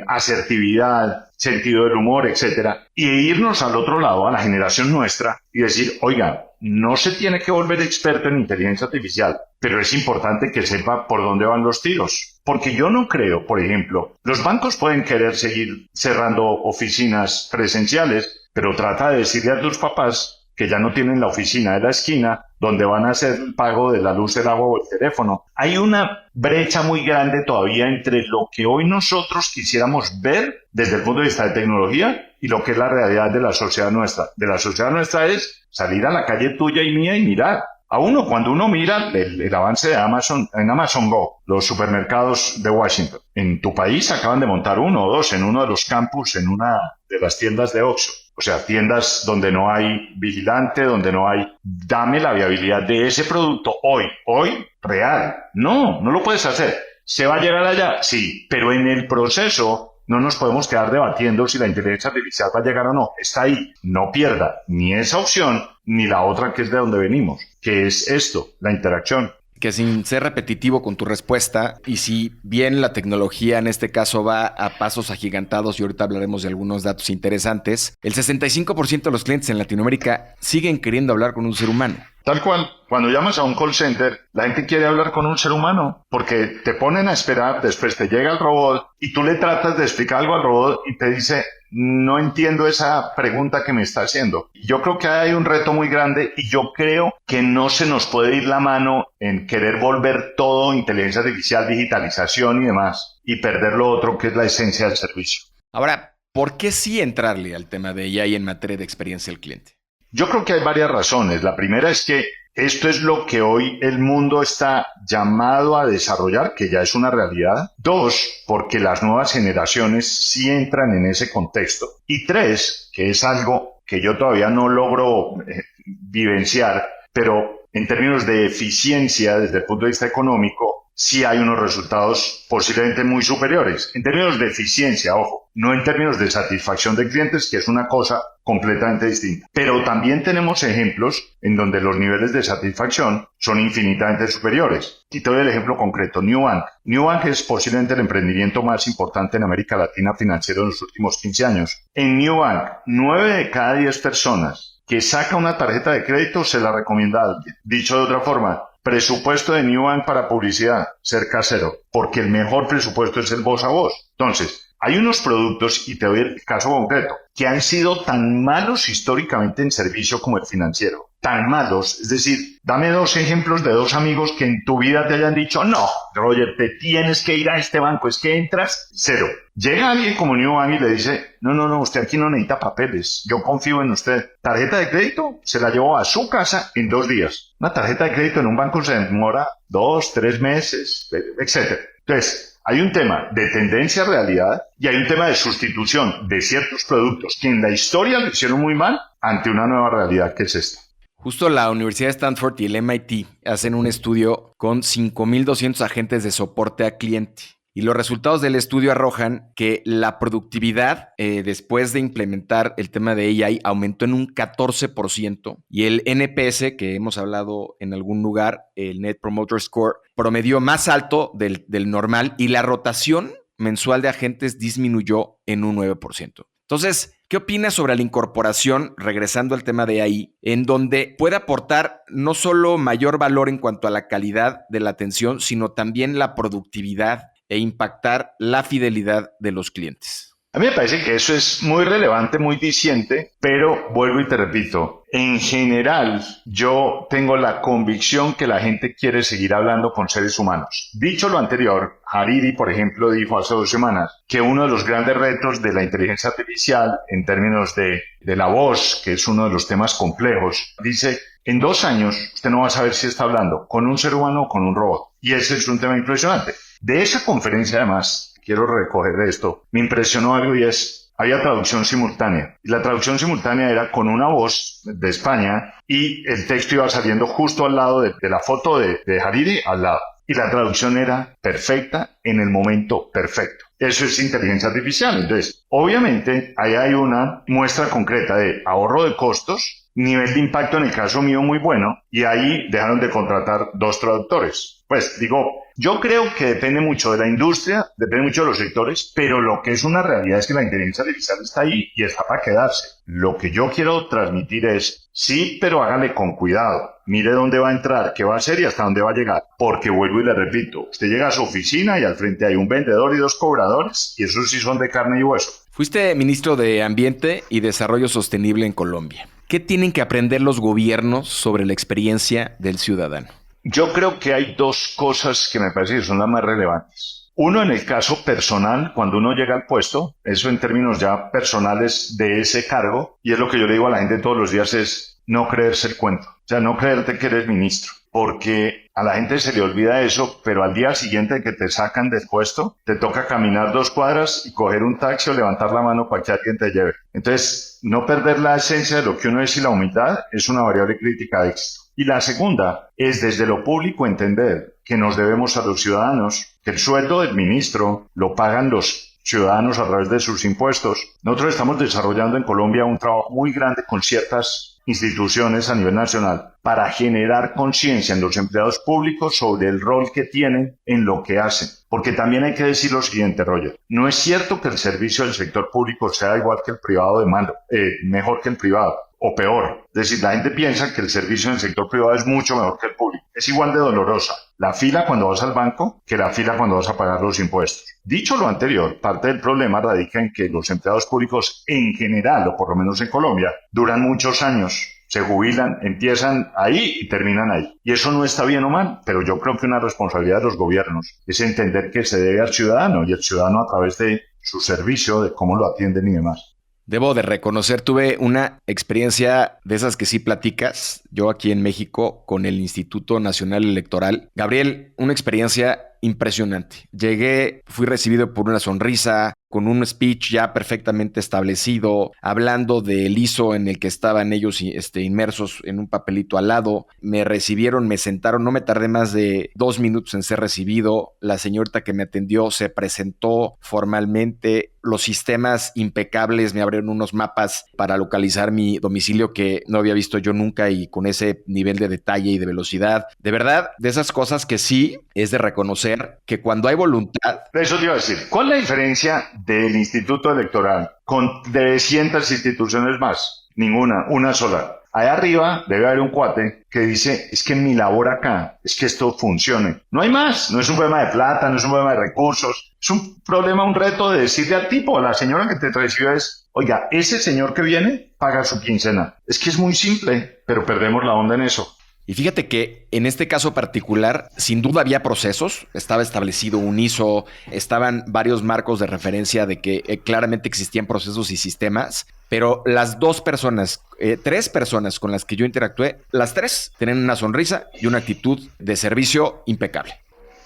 asertividad, sentido del humor, etcétera, y irnos al otro lado, a la generación nuestra, y decir, oiga, no se tiene que volver experto en inteligencia artificial, pero es importante que sepa por dónde van los tiros. Porque yo no creo, por ejemplo, los bancos pueden querer seguir cerrando oficinas presenciales, pero trata de decirle a tus papás que ya no tienen la oficina de la esquina donde van a hacer el pago de la luz, el agua o el teléfono. Hay una brecha muy grande todavía entre lo que hoy nosotros quisiéramos ver desde el punto de vista de tecnología y lo que es la realidad de la sociedad nuestra. De la sociedad nuestra es salir a la calle tuya y mía y mirar. A uno, cuando uno mira el avance de Amazon, en Amazon Go, los supermercados de Washington, en tu país acaban de montar uno o dos en uno de los campus, en una de las tiendas de Oxxo. O sea, tiendas donde no hay vigilante, donde no hay, dame la viabilidad de ese producto hoy, real. No lo puedes hacer. ¿Se va a llegar allá? Sí, pero en el proceso no nos podemos quedar debatiendo si la inteligencia artificial va a llegar o no. Está ahí. No pierda ni esa opción ni la otra que es de donde venimos, que es esto, la interacción. Que sin ser repetitivo con tu respuesta, y si bien la tecnología en este caso va a pasos agigantados, y ahorita hablaremos de algunos datos interesantes, el 65% de los clientes en Latinoamérica siguen queriendo hablar con un ser humano. Tal cual, cuando llamas a un call center, la gente quiere hablar con un ser humano, porque te ponen a esperar, después te llega el robot, y tú le tratas de explicar algo al robot y te dice, no entiendo esa pregunta que me está haciendo. Yo creo que hay un reto muy grande y yo creo que no se nos puede ir la mano en querer volver todo inteligencia artificial, digitalización y demás, y perder lo otro que es la esencia del servicio. Ahora, ¿por qué sí entrarle al tema de AI en materia de experiencia del cliente? Yo creo que hay varias razones. La primera es que esto es lo que hoy el mundo está llamado a desarrollar, que ya es una realidad. 2, porque las nuevas generaciones sí entran en ese contexto. Y 3, que es algo que yo todavía no logro vivenciar, pero en términos de eficiencia desde el punto de vista económico, sí hay unos resultados posiblemente muy superiores. En términos de eficiencia, ojo, no en términos de satisfacción de clientes, que es una cosa completamente distinta. Pero también tenemos ejemplos en donde los niveles de satisfacción son infinitamente superiores. Y te doy el ejemplo concreto, Nubank. Nubank es posiblemente el emprendimiento más importante en América Latina financiero en los últimos 15 años. En Nubank, 9 de cada 10 personas que saca una tarjeta de crédito se la recomienda a alguien. Dicho de otra forma, presupuesto de Nubank para publicidad, cerca cero, porque el mejor presupuesto es el voz a voz. Entonces, hay unos productos, y te doy el caso concreto, que han sido tan malos históricamente en servicio como el financiero. Tan malos, es decir, dame 2 ejemplos de 2 amigos que en tu vida te hayan dicho, no, Roger, te tienes que ir a este banco, es que entras, cero. Llega alguien como Nubank y le dice, no, usted aquí no necesita papeles, yo confío en usted. Tarjeta de crédito, se la llevó a su casa en 2 días. Una tarjeta de crédito en un banco se demora 2, 3 meses, etc. Entonces, hay un tema de tendencia a realidad y hay un tema de sustitución de ciertos productos que en la historia lo hicieron muy mal ante una nueva realidad que es esta. Justo la Universidad de Stanford y el MIT hacen un estudio con 5,200 agentes de soporte a cliente Y los resultados del estudio arrojan que la productividad después de implementar el tema de AI aumentó en un 14% y el NPS, que hemos hablado en algún lugar, el Net Promoter Score, promedió más alto del normal y la rotación mensual de agentes disminuyó en un 9%. Entonces, ¿qué opinas sobre la incorporación, regresando al tema de AI, en donde puede aportar no solo mayor valor en cuanto a la calidad de la atención, sino también la productividad e impactar la fidelidad de los clientes? A mí me parece que eso es muy relevante, muy diciente, pero vuelvo y te repito, en general yo tengo la convicción que la gente quiere seguir hablando con seres humanos. Dicho lo anterior, Hariri, por ejemplo, dijo hace 2 semanas que uno de los grandes retos de la inteligencia artificial en términos de la voz, que es uno de los temas complejos, dice: en 2 años usted no va a saber si está hablando con un ser humano o con un robot. Y ese es un tema impresionante. De esa conferencia, además, quiero recoger esto, me impresionó algo y es, había traducción simultánea. Y la traducción simultánea era con una voz de España y el texto iba saliendo justo al lado de la foto de Hariri, al lado. Y la traducción era perfecta en el momento perfecto. Eso es inteligencia artificial. Entonces, obviamente, ahí hay una muestra concreta de ahorro de costos, nivel de impacto en el caso mío muy bueno, y ahí dejaron de contratar 2 traductores. Pues digo, yo creo que depende mucho de la industria, depende mucho de los sectores, pero lo que es una realidad es que la inteligencia artificial está ahí y está para quedarse. Lo que yo quiero transmitir es, sí, pero hágale con cuidado. Mire dónde va a entrar, qué va a hacer y hasta dónde va a llegar. Porque vuelvo y le repito, usted llega a su oficina y al frente hay un vendedor y 2 cobradores, y esos sí son de carne y hueso. Fuiste ministro de Ambiente y Desarrollo Sostenible en Colombia. ¿Qué tienen que aprender los gobiernos sobre la experiencia del ciudadano? Yo creo que hay 2 cosas que me parece que son las más relevantes. Uno, en el caso personal, cuando uno llega al puesto, eso en términos ya personales de ese cargo, y es lo que yo le digo a la gente todos los días, es no creerse el cuento. O sea, no creerte que eres ministro, porque a la gente se le olvida eso, pero al día siguiente que te sacan del puesto, te toca caminar 2 cuadras y coger un taxi o levantar la mano para que alguien te lleve. Entonces, no perder la esencia de lo que uno es y la humildad es una variable crítica de éxito. Y la segunda es desde lo público entender que nos debemos a los ciudadanos, que el sueldo del ministro lo pagan los ciudadanos a través de sus impuestos. Nosotros estamos desarrollando en Colombia un trabajo muy grande con ciertas instituciones a nivel nacional para generar conciencia en los empleados públicos sobre el rol que tienen en lo que hacen. Porque también hay que decir lo siguiente, Roger. No es cierto que el servicio del sector público sea igual que el privado mejor que el privado. O peor, es decir, la gente piensa que el servicio en el sector privado es mucho mejor que el público. Es igual de dolorosa la fila cuando vas al banco que la fila cuando vas a pagar los impuestos. Dicho lo anterior, parte del problema radica en que los empleados públicos en general, o por lo menos en Colombia, duran muchos años. Se jubilan, empiezan ahí y terminan ahí. Y eso no está bien o mal, pero yo creo que una responsabilidad de los gobiernos es entender que se debe al ciudadano y el ciudadano a través de su servicio, de cómo lo atienden y demás. Debo de reconocer, tuve una experiencia de esas que sí platicas, yo aquí en México con el Instituto Nacional Electoral. Gabriel, una experiencia impresionante. Llegué, fui recibido por una sonrisa, con un speech ya perfectamente establecido, hablando del ISO en el que estaban ellos inmersos en un papelito al lado. Me recibieron, me sentaron, no me tardé más de 2 minutos en ser recibido. La señorita que me atendió se presentó formalmente. Los sistemas impecables, me abrieron unos mapas para localizar mi domicilio que no había visto yo nunca y con ese nivel de detalle y de velocidad. De verdad, de esas cosas que sí es de reconocer que cuando hay voluntad... Eso te iba a decir. ¿Cuál es la diferencia del Instituto Electoral con 300 instituciones más? Ninguna, una sola. Allá arriba debe haber un cuate que dice, es que mi labor acá es que esto funcione. No hay más, no es un problema de plata, no es un problema de recursos, es un problema, un reto de decirle al tipo, a la señora que te recibió es, oiga, ese señor que viene paga su quincena. Es que es muy simple, pero perdemos la onda en eso. Y fíjate que en este caso particular, sin duda había procesos, estaba establecido un ISO, estaban varios marcos de referencia de que claramente existían procesos y sistemas, pero las 3 personas con las que yo interactué, las 3 tenían una sonrisa y una actitud de servicio impecable.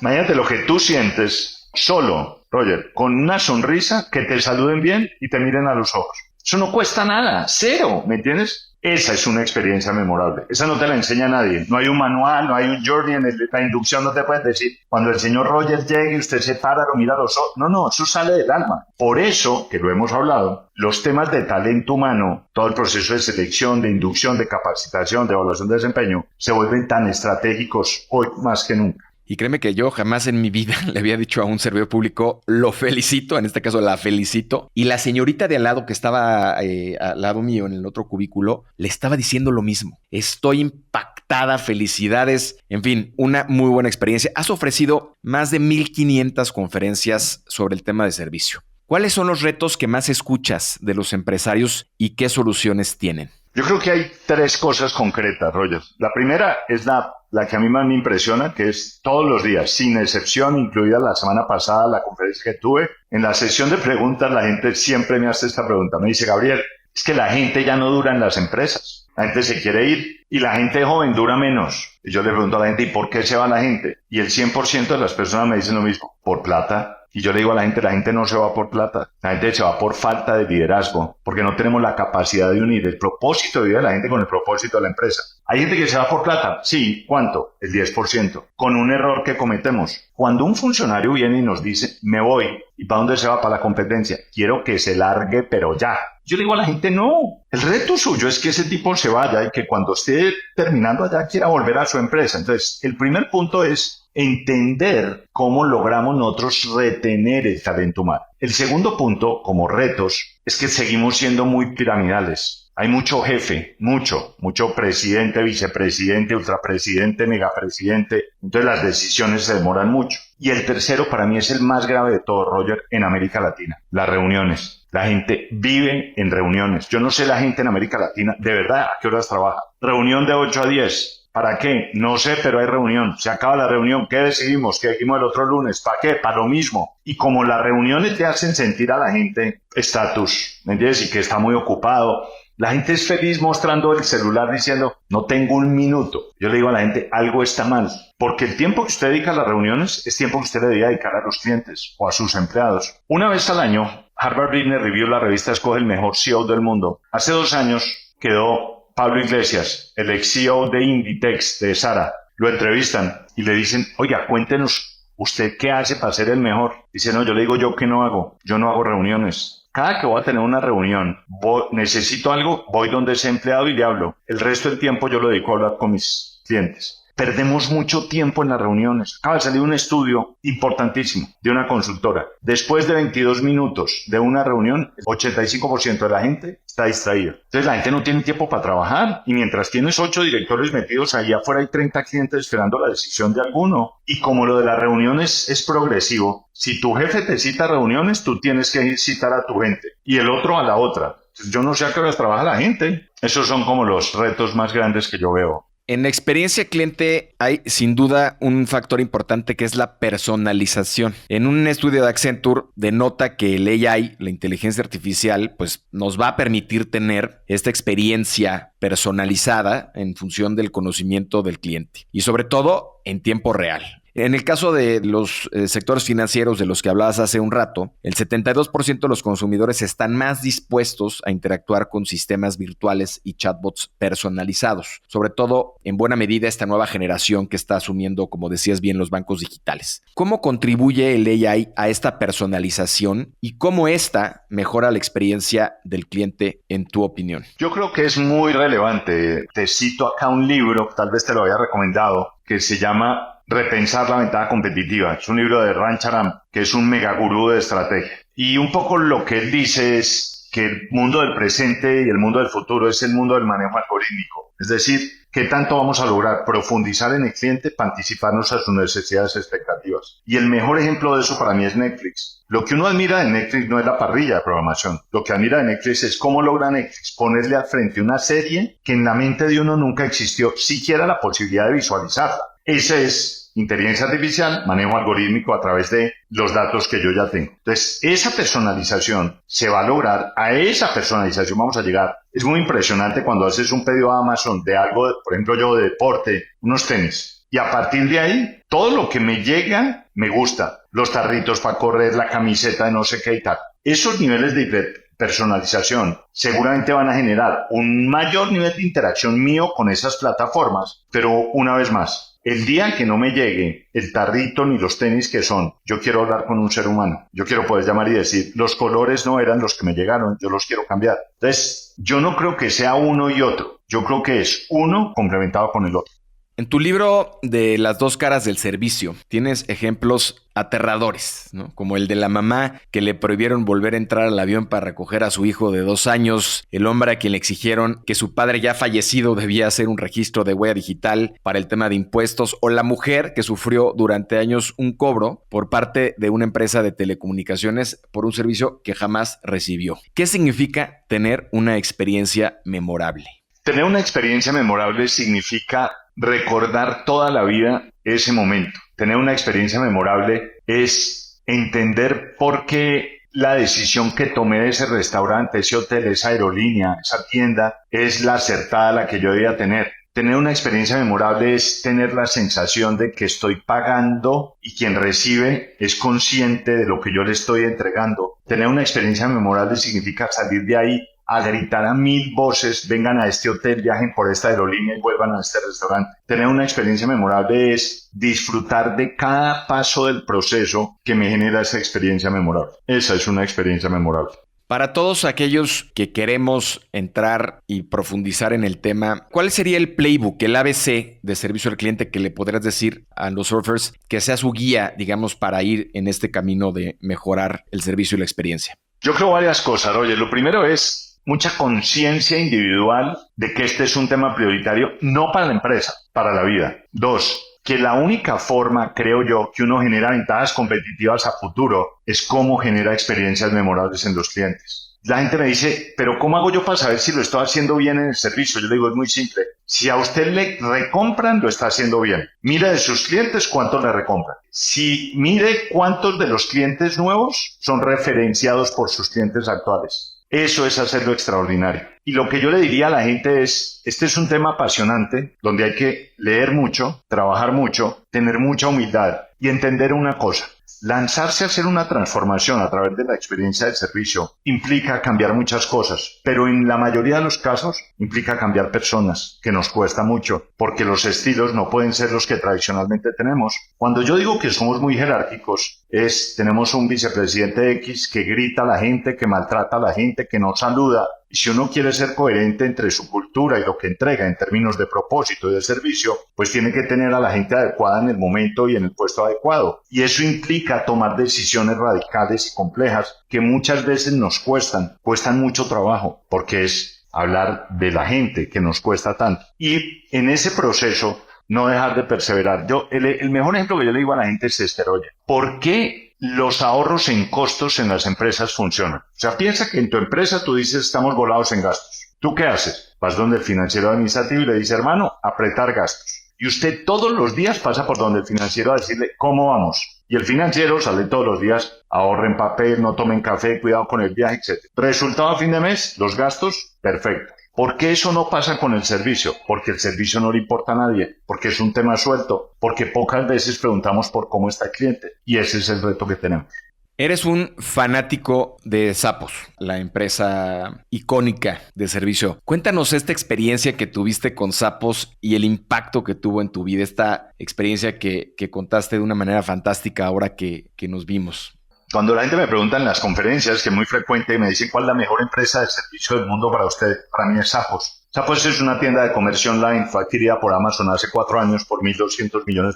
Imagínate lo que tú sientes solo, Roger, con una sonrisa, que te saluden bien y te miren a los ojos. Eso no cuesta nada, 0, ¿me entiendes? Esa es una experiencia memorable. Esa no te la enseña nadie. No hay un manual, no hay un journey. La inducción no te pueden decir, cuando el señor Rogers llegue, usted se para, lo mira a los ojos. No, no, eso sale del alma. Por eso, que lo hemos hablado, los temas de talento humano, todo el proceso de selección, de inducción, de capacitación, de evaluación de desempeño, se vuelven tan estratégicos hoy más que nunca. Y créeme que yo jamás en mi vida le había dicho a un servidor público, lo felicito, en este caso la felicito. Y la señorita de al lado que estaba al lado mío en el otro cubículo, le estaba diciendo lo mismo. Estoy impactada, felicidades. En fin, una muy buena experiencia. Has ofrecido más de 1,500 conferencias sobre el tema de servicio. ¿Cuáles son los retos que más escuchas de los empresarios y qué soluciones tienen? Yo creo que hay 3 cosas concretas, Roger. La primera es la que a mí más me impresiona, que es todos los días, sin excepción, incluida la semana pasada, la conferencia que tuve. En la sesión de preguntas, la gente siempre me hace esta pregunta. Me dice, Gabriel, es que la gente ya no dura en las empresas. La gente se quiere ir y la gente joven dura menos. Y yo le pregunto a la gente, ¿y por qué se va la gente? Y el 100% de las personas me dicen lo mismo, por plata. Y yo le digo a la gente no se va por plata, la gente se va por falta de liderazgo, porque no tenemos la capacidad de unir el propósito de vida de la gente con el propósito de la empresa. ¿Hay gente que se va por plata? Sí. ¿Cuánto? El 10%. Con un error que cometemos. Cuando un funcionario viene y nos dice, me voy, ¿y para dónde se va? Para la competencia. Quiero que se largue, pero ya. Yo le digo a la gente, no. El reto suyo es que ese tipo se vaya y que cuando esté terminando allá quiera volver a su empresa. Entonces, el primer punto es entender cómo logramos nosotros retener el talento humano. El segundo punto, como retos, es que seguimos siendo muy piramidales. Hay mucho jefe, mucho presidente, vicepresidente, ultrapresidente, megapresidente. Entonces las decisiones se demoran mucho. Y el tercero, para mí, es el más grave de todo, Roger, en América Latina. Las reuniones. La gente vive en reuniones. Yo no sé la gente en América Latina, de verdad, ¿a qué horas trabaja? Reunión de 8 a 10. ¿Para qué? No sé, pero hay reunión. Se acaba la reunión. ¿Qué decidimos? ¿Qué dijimos el otro lunes? ¿Para qué? Para lo mismo. Y como las reuniones te hacen sentir a la gente estatus, ¿me entiendes? Y que está muy ocupado. La gente es feliz mostrando el celular diciendo, no tengo un minuto. Yo le digo a la gente, algo está mal. Porque el tiempo que usted dedica a las reuniones es tiempo que usted le debería dedicar a los clientes o a sus empleados. Una vez al año, Harvard Business Review, la revista, escoge el mejor CEO del mundo. Hace 2 años quedó Pablo Iglesias, el ex CEO de Inditex, de Zara. Lo entrevistan y le dicen, oiga, cuéntenos, ¿usted qué hace para ser el mejor? Dice, no, yo le digo, ¿yo qué no hago? Yo no hago reuniones. Cada que voy a tener una reunión, necesito algo, voy donde ese empleado y le hablo. El resto del tiempo yo lo dedico a hablar con mis clientes. Perdemos mucho tiempo en las reuniones. Acaba de salir un estudio importantísimo de una consultora. Después de 22 minutos de una reunión, el 85% de la gente está distraída. Entonces la gente no tiene tiempo para trabajar y mientras tienes 8 directores metidos ahí afuera hay 30 clientes esperando la decisión de alguno. Y como lo de las reuniones es progresivo, si tu jefe te cita a reuniones, tú tienes que citar a tu gente y el otro a la otra. Yo no sé a qué horas trabaja la gente. Esos son como los retos más grandes que yo veo. En la experiencia cliente hay sin duda un factor importante que es la personalización. En un estudio de Accenture denota que el AI, la inteligencia artificial, pues nos va a permitir tener esta experiencia personalizada en función del conocimiento del cliente y sobre todo en tiempo real. En el caso de los sectores financieros de los que hablabas hace un rato, el 72% de los consumidores están más dispuestos a interactuar con sistemas virtuales y chatbots personalizados, sobre todo en buena medida esta nueva generación que está asumiendo, como decías bien, los bancos digitales. ¿Cómo contribuye el AI a esta personalización y cómo esta mejora la experiencia del cliente en tu opinión? Yo creo que es muy relevante. Te cito acá un libro, tal vez te lo había recomendado, que se llama Repensar la ventaja competitiva. Es un libro de Ram Charan, que es un megagurú de estrategia. Y un poco lo que él dice es que el mundo del presente y el mundo del futuro es el mundo del manejo algorítmico. Es decir, ¿qué tanto vamos a lograr profundizar en el cliente para anticiparnos a sus necesidades y expectativas? Y el mejor ejemplo de eso para mí es Netflix. Lo que uno admira de Netflix no es la parrilla de programación. Lo que admira de Netflix es cómo logra Netflix ponerle al frente una serie que en la mente de uno nunca existió siquiera la posibilidad de visualizarla. Esa es inteligencia artificial, manejo algorítmico a través de los datos que yo ya tengo. Entonces, esa personalización se va a lograr, a esa personalización vamos a llegar. Es muy impresionante cuando haces un pedido a Amazon de algo, por ejemplo yo de deporte, unos tenis. Y a partir de ahí, todo lo que me llega, me gusta. Los tarritos para correr, la camiseta de no sé qué y tal. Esos niveles personalización, seguramente van a generar un mayor nivel de interacción mío con esas plataformas, pero una vez más, el día que no me llegue el tarrito ni los tenis que son, yo quiero hablar con un ser humano. Yo quiero poder llamar y decir, los colores no eran los que me llegaron, yo los quiero cambiar. Entonces, yo no creo que sea uno y otro. Yo creo que es uno complementado con el otro. En tu libro de Las dos caras del servicio, tienes ejemplos aterradores, ¿no? Como el de la mamá que le prohibieron volver a entrar al avión para recoger a su hijo de 2 años, el hombre a quien le exigieron que su padre ya fallecido debía hacer un registro de huella digital para el tema de impuestos, o la mujer que sufrió durante años un cobro por parte de una empresa de telecomunicaciones por un servicio que jamás recibió. ¿Qué significa tener una experiencia memorable? Tener una experiencia memorable significa recordar toda la vida ese momento. Tener una experiencia memorable es entender por qué la decisión que tomé de ese restaurante, ese hotel, esa aerolínea, esa tienda, es la acertada la que yo debía tener. Tener una experiencia memorable es tener la sensación de que estoy pagando y quien recibe es consciente de lo que yo le estoy entregando. Tener una experiencia memorable significa salir de ahí a gritar a 1000 voces, vengan a este hotel, viajen por esta aerolínea y vuelvan a este restaurante. Tener una experiencia memorable es disfrutar de cada paso del proceso que me genera esa experiencia memorable. Esa es una experiencia memorable. Para todos aquellos que queremos entrar y profundizar en el tema, ¿cuál sería el playbook, el ABC de servicio al cliente que le podrías decir a los surfers que sea su guía, digamos, para ir en este camino de mejorar el servicio y la experiencia? Yo creo varias cosas, Roger. Lo primero es mucha conciencia individual de que este es un tema prioritario, no para la empresa, para la vida. 2, que la única forma, creo yo, que uno genera ventajas competitivas a futuro es cómo genera experiencias memorables en los clientes. La gente me dice, pero ¿cómo hago yo para saber si lo estoy haciendo bien en el servicio? Yo le digo, es muy simple. Si a usted le recompran, lo está haciendo bien. Mire de sus clientes cuántos le recompran. Mire cuántos de los clientes nuevos son referenciados por sus clientes actuales. Eso es hacerlo extraordinario. Y lo que yo le diría a la gente es, este es un tema apasionante, donde hay que leer mucho, trabajar mucho, tener mucha humildad y entender una cosa. Lanzarse a hacer una transformación a través de la experiencia del servicio implica cambiar muchas cosas, pero en la mayoría de los casos implica cambiar personas, que nos cuesta mucho, porque los estilos no pueden ser los que tradicionalmente tenemos. Cuando yo digo que somos muy jerárquicos, tenemos un vicepresidente X que grita a la gente, que maltrata a la gente, que no saluda. Y si uno quiere ser coherente entre su cultura y lo que entrega en términos de propósito y de servicio, pues tiene que tener a la gente adecuada en el momento y en el puesto adecuado. Y eso implica tomar decisiones radicales y complejas que muchas veces nos cuestan mucho trabajo, porque es hablar de la gente que nos cuesta tanto. Y en ese proceso, no dejar de perseverar. El mejor ejemplo que yo le digo a la gente es oye, ¿por qué los ahorros en costos en las empresas funcionan? O sea, piensa que en tu empresa tú dices, estamos volados en gastos. ¿Tú qué haces? Vas donde el financiero administrativo y le dice, hermano, apretar gastos. Y usted todos los días pasa por donde el financiero a decirle, ¿cómo vamos? Y el financiero sale todos los días, ahorren papel, no tomen café, cuidado con el viaje, etc. Resultado a fin de mes, los gastos, perfecto. ¿Por qué eso no pasa con el servicio? Porque el servicio no le importa a nadie, porque es un tema suelto, porque pocas veces preguntamos por cómo está el cliente. Y ese es el reto que tenemos. Eres un fanático de Zappos, la empresa icónica de servicio. Cuéntanos esta experiencia que tuviste con Zappos y el impacto que tuvo en tu vida, esta experiencia que contaste de una manera fantástica ahora que nos vimos. Cuando la gente me pregunta en las conferencias, que es muy frecuente, me dicen cuál es la mejor empresa de servicio del mundo para usted, para mí es Zappos. Zappos es una tienda de comercio online, fue adquirida por Amazon hace 4 años por $1.200 millones.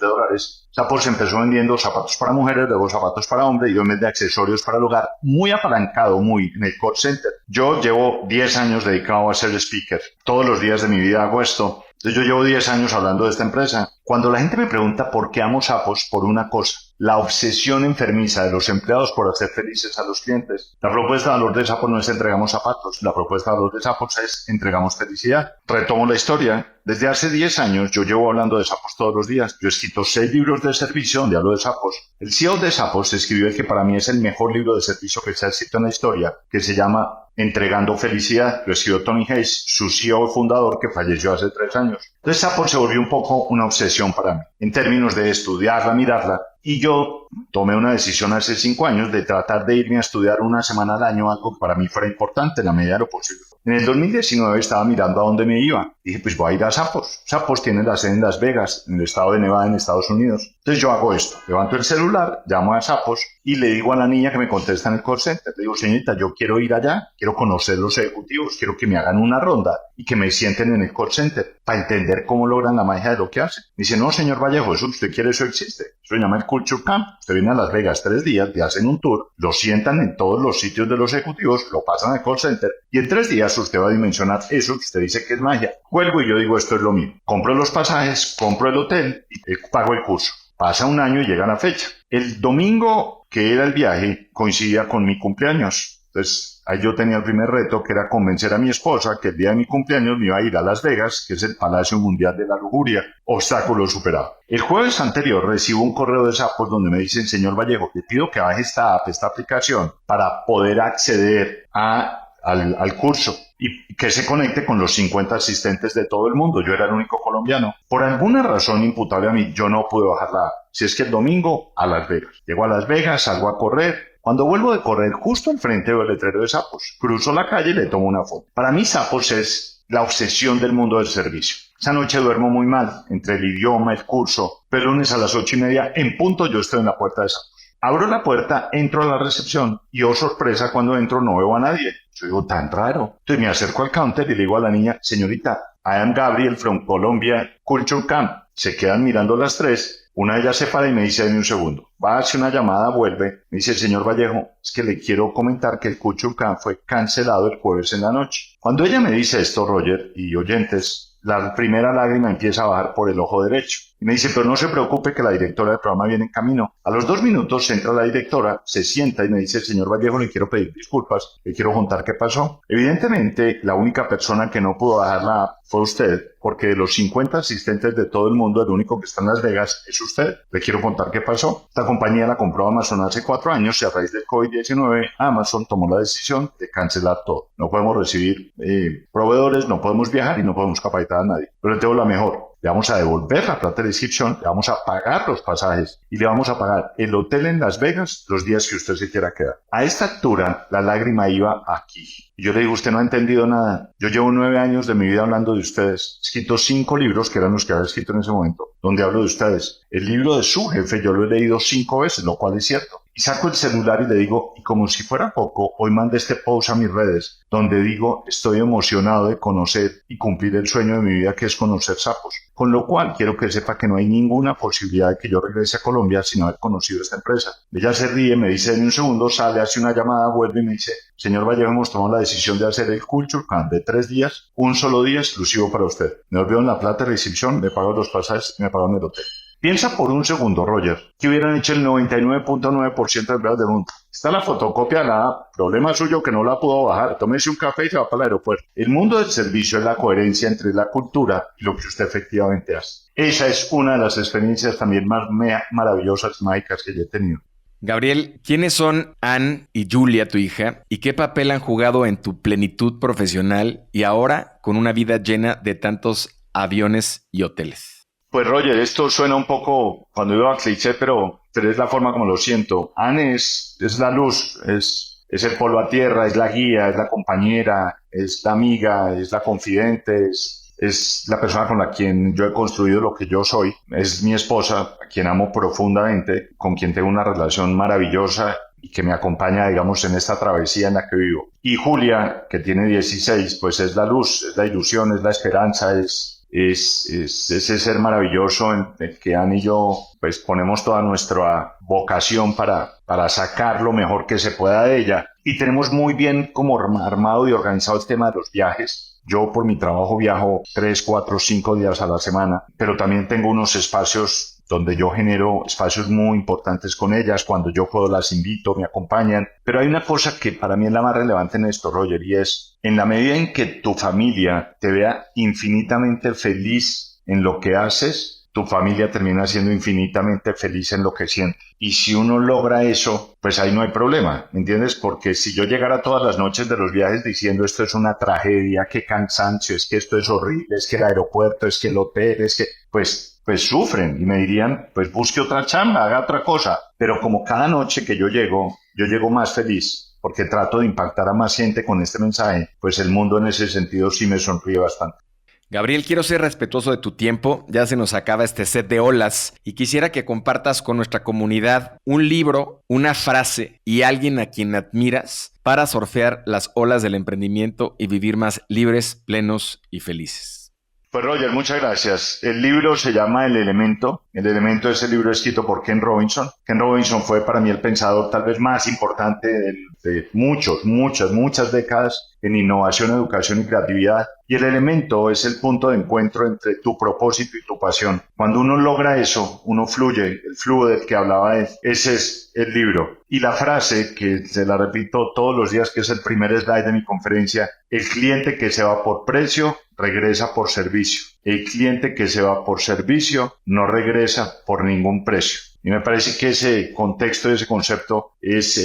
Zappos empezó vendiendo zapatos para mujeres, luego zapatos para hombres y un mes de accesorios para el hogar, muy apalancado, muy en el call center. Yo llevo 10 años dedicado a ser speaker. Todos los días de mi vida hago esto. Entonces yo llevo 10 años hablando de esta empresa. Cuando la gente me pregunta por qué amo Zappos, por una cosa, la obsesión enfermiza de los empleados por hacer felices a los clientes. La propuesta de valor de Zappos no es entregamos zapatos, la propuesta de valor de Zappos es entregamos felicidad. Retomo la historia. Desde hace 10 años yo llevo hablando de Zappos todos los días. Yo he escrito 6 libros de servicio donde hablo de Zappos. El CEO de Zappos escribió el que para mí es el mejor libro de servicio que se ha escrito en la historia, que se llama Entregando Felicidad. Lo escribió Tony Hayes, su CEO fundador que falleció hace 3 años. Entonces Zappos se volvió un poco una obsesión para mí, en términos de estudiarla, mirarla. Y yo tomé una decisión hace 5 años de tratar de irme a estudiar una semana al año, algo que para mí fuera importante en la medida de lo posible. En el 2019 estaba mirando a dónde me iba. Dije, pues voy a ir a Zappos. Zappos tiene la sede en Las Vegas, en el estado de Nevada, en Estados Unidos. Entonces yo hago esto. Levanto el celular, llamo a Zappos y le digo a la niña que me contesta en el call center. Le digo, señorita, yo quiero ir allá, quiero conocer los ejecutivos, quiero que me hagan una ronda y que me sienten en el call center para entender cómo logran la magia de lo que hacen. Me dice, no, señor Vallejo, eso usted quiere, eso existe. Eso se llama el Culture Camp. Usted viene a Las Vegas 3 días, te hacen un tour, lo sientan en todos los sitios de los ejecutivos, lo pasan al call center y en 3 días usted va a dimensionar eso que usted dice que es magia. Vuelvo y yo digo, esto es lo mío. Compro los pasajes, compro el hotel y pago el curso. Pasa un año y llega la fecha. El domingo que era el viaje coincidía con mi cumpleaños. Entonces, ahí yo tenía el primer reto, que era convencer a mi esposa que el día de mi cumpleaños me iba a ir a Las Vegas, que es el Palacio Mundial de la Lujuria. Obstáculo superado. El jueves anterior recibo un correo de Zappos donde me dicen, señor Vallejo, te pido que baje esta app, esta aplicación, para poder acceder al curso y que se conecte con los 50 asistentes de todo el mundo. Yo era el único colombiano. Por alguna razón imputable a mí, yo no pude bajar la app. Si es que el domingo a Las Vegas. Llego a Las Vegas, salgo a correr. Cuando vuelvo de correr, justo al frente veo el letrero de Zappos. Cruzo la calle y le tomo una foto. Para mí Zappos es la obsesión del mundo del servicio. Esa noche duermo muy mal, entre el idioma, el curso. Pero el lunes a las 8:30, en punto, yo estoy en la puerta de Zappos. Abro la puerta, entro a la recepción y, oh sorpresa, cuando entro no veo a nadie. Yo digo, tan raro. Entonces me acerco al counter y le digo a la niña, señorita, I am Gabriel from Colombia Culture Camp. Se quedan mirando las tres. Una de ellas se para y me dice, dame un segundo. Va a hacer una llamada, vuelve. Me dice, señor Vallejo, es que le quiero comentar que el Culture Camp fue cancelado el jueves en la noche. Cuando ella me dice esto, Roger y oyentes, la primera lágrima empieza a bajar por el ojo derecho. Y me dice, pero no se preocupe que la directora del programa viene en camino. A los 2 minutos entra la directora, se sienta y me dice, señor Vallejo, le quiero pedir disculpas, le quiero contar qué pasó. Evidentemente, la única persona que no pudo bajar la app fue usted, porque de los 50 asistentes de todo el mundo, el único que está en Las Vegas es usted. Le quiero contar qué pasó. Esta compañía la compró Amazon hace 4 años y a raíz del COVID-19, Amazon tomó la decisión de cancelar todo. No podemos recibir proveedores, no podemos viajar y no podemos capacitar a nadie. Pero le tengo la mejor. Le vamos a devolver la plata de inscripción, le vamos a pagar los pasajes y le vamos a pagar el hotel en Las Vegas los días que usted se quiera quedar. A esta altura, la lágrima iba aquí. Y yo le digo, usted no ha entendido nada. Yo llevo 9 años de mi vida hablando de ustedes. He escrito 5 libros, que eran los que había escrito en ese momento, donde hablo de ustedes. El libro de su jefe yo lo he leído 5 veces, lo cual es cierto. Y saco el celular y le digo, y como si fuera poco, hoy mandé este post a mis redes, donde digo, estoy emocionado de conocer y cumplir el sueño de mi vida, que es conocer Zappos. Con lo cual, quiero que sepa que no hay ninguna posibilidad de que yo regrese a Colombia sin haber conocido esta empresa. Ella se ríe, me dice en un segundo, sale, hace una llamada, vuelve y me dice, señor Vallejo, hemos tomado la decisión de hacer el Culture Camp de 3 días, un solo día exclusivo para usted. Me olvido en la plata de recepción, me pago los pasajes y me pago en el hotel. Piensa por un segundo, Roger, que hubieran hecho el 99.9% de empleados del mundo. Está la fotocopia de la app. Problema suyo que no la pudo bajar. Tómese un café y se va para el aeropuerto. El mundo del servicio es la coherencia entre la cultura y lo que usted efectivamente hace. Esa es una de las experiencias también más maravillosas y mágicas que yo he tenido. Gabriel, ¿quiénes son Ann y Julia, tu hija, y qué papel han jugado en tu plenitud profesional y ahora con una vida llena de tantos aviones y hoteles? Pues Roger, esto suena un poco cuando iba a cliché, pero es la forma como lo siento. Anne es la luz, es el polo a tierra, es la guía, es la compañera, es la amiga, es la confidente, es la persona con la quien yo he construido lo que yo soy. Es mi esposa, a quien amo profundamente, con quien tengo una relación maravillosa y que me acompaña, digamos, en esta travesía en la que vivo. Y Julia, que tiene 16, pues es la luz, es la ilusión, es la esperanza, es ese ser maravilloso en el que Anne y yo pues ponemos toda nuestra vocación para sacar lo mejor que se pueda de ella. Y tenemos muy bien como armado y organizado el tema de los viajes. Yo por mi trabajo viajo 3, 4, 5 días a la semana, pero también tengo unos espacios donde yo genero espacios muy importantes con ellas. Cuando yo puedo las invito, me acompañan. Pero hay una cosa que para mí es la más relevante en esto, Roger, y es en la medida en que tu familia te vea infinitamente feliz en lo que haces, tu familia termina siendo infinitamente feliz en lo que siente. Y si uno logra eso, pues ahí no hay problema, ¿me entiendes? Porque si yo llegara todas las noches de los viajes diciendo esto es una tragedia, qué cansancio, es que esto es horrible, es que el aeropuerto, es que el hotel, es que... Pues pues sufren y me dirían, pues busque otra chamba, haga otra cosa. Pero como cada noche que yo llego más feliz porque trato de impactar a más gente con este mensaje, pues el mundo en ese sentido sí me sonríe bastante. Gabriel, quiero ser respetuoso de tu tiempo, ya se nos acaba este set de olas y quisiera que compartas con nuestra comunidad un libro, una frase y alguien a quien admiras para surfear las olas del emprendimiento y vivir más libres, plenos y felices. Pues Roger, muchas gracias. El libro se llama El Elemento. El Elemento es el libro escrito por Ken Robinson. Ken Robinson fue para mí el pensador tal vez más importante de muchas décadas en innovación, educación y creatividad. Y el elemento es el punto de encuentro entre tu propósito y tu pasión. Cuando uno logra eso, uno fluye, el flujo del que hablaba él. Ese es el libro. Y la frase, que se la repito todos los días, que es el primer slide de mi conferencia: el cliente que se va por precio, regresa por servicio. El cliente que se va por servicio, no regresa por ningún precio. Y me parece que ese contexto, ese concepto es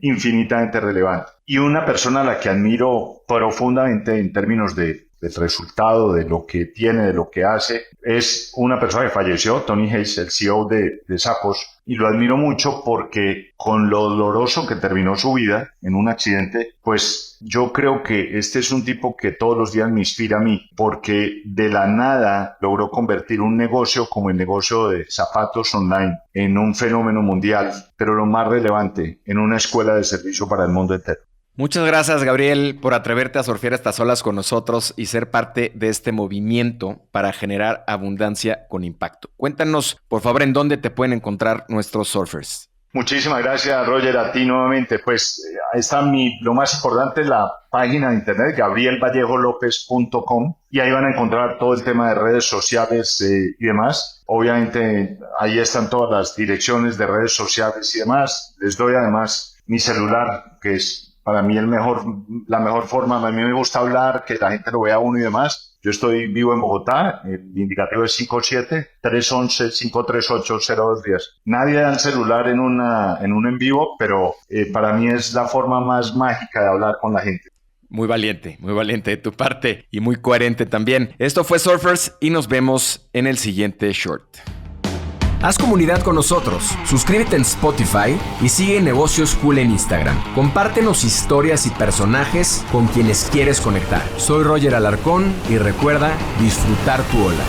infinitamente relevante. Y una persona a la que admiro profundamente en términos del resultado, de lo que tiene, de lo que hace, es una persona que falleció, Tony Hayes, el CEO de Zappos, y lo admiro mucho porque con lo doloroso que terminó su vida en un accidente, pues yo creo que este es un tipo que todos los días me inspira a mí, porque de la nada logró convertir un negocio como el negocio de zapatos online en un fenómeno mundial, pero lo más relevante, en una escuela de servicio para el mundo entero. Muchas gracias, Gabriel, por atreverte a surfear estas olas con nosotros y ser parte de este movimiento para generar abundancia con impacto. Cuéntanos, por favor, en dónde te pueden encontrar nuestros surfers. Muchísimas gracias, Roger, a ti nuevamente. Pues ahí está lo más importante, la página de internet, gabrielvallejo.lopez.com, y ahí van a encontrar todo el tema de redes sociales y demás. Obviamente ahí están todas las direcciones de redes sociales y demás. Les doy además mi celular, que es para mí la mejor forma. A mí me gusta hablar, que la gente lo vea a uno y demás. Yo vivo en Bogotá, el indicativo es 57-311-538-0210. Nadie da el celular en un en vivo, pero para mí es la forma más mágica de hablar con la gente. Muy valiente de tu parte y muy coherente también. Esto fue Surfers y nos vemos en el siguiente short. Haz comunidad con nosotros, suscríbete en Spotify y sigue Negocios Cool en Instagram. Compártenos historias y personajes con quienes quieres conectar. Soy Roger Alarcón y recuerda disfrutar tu ola.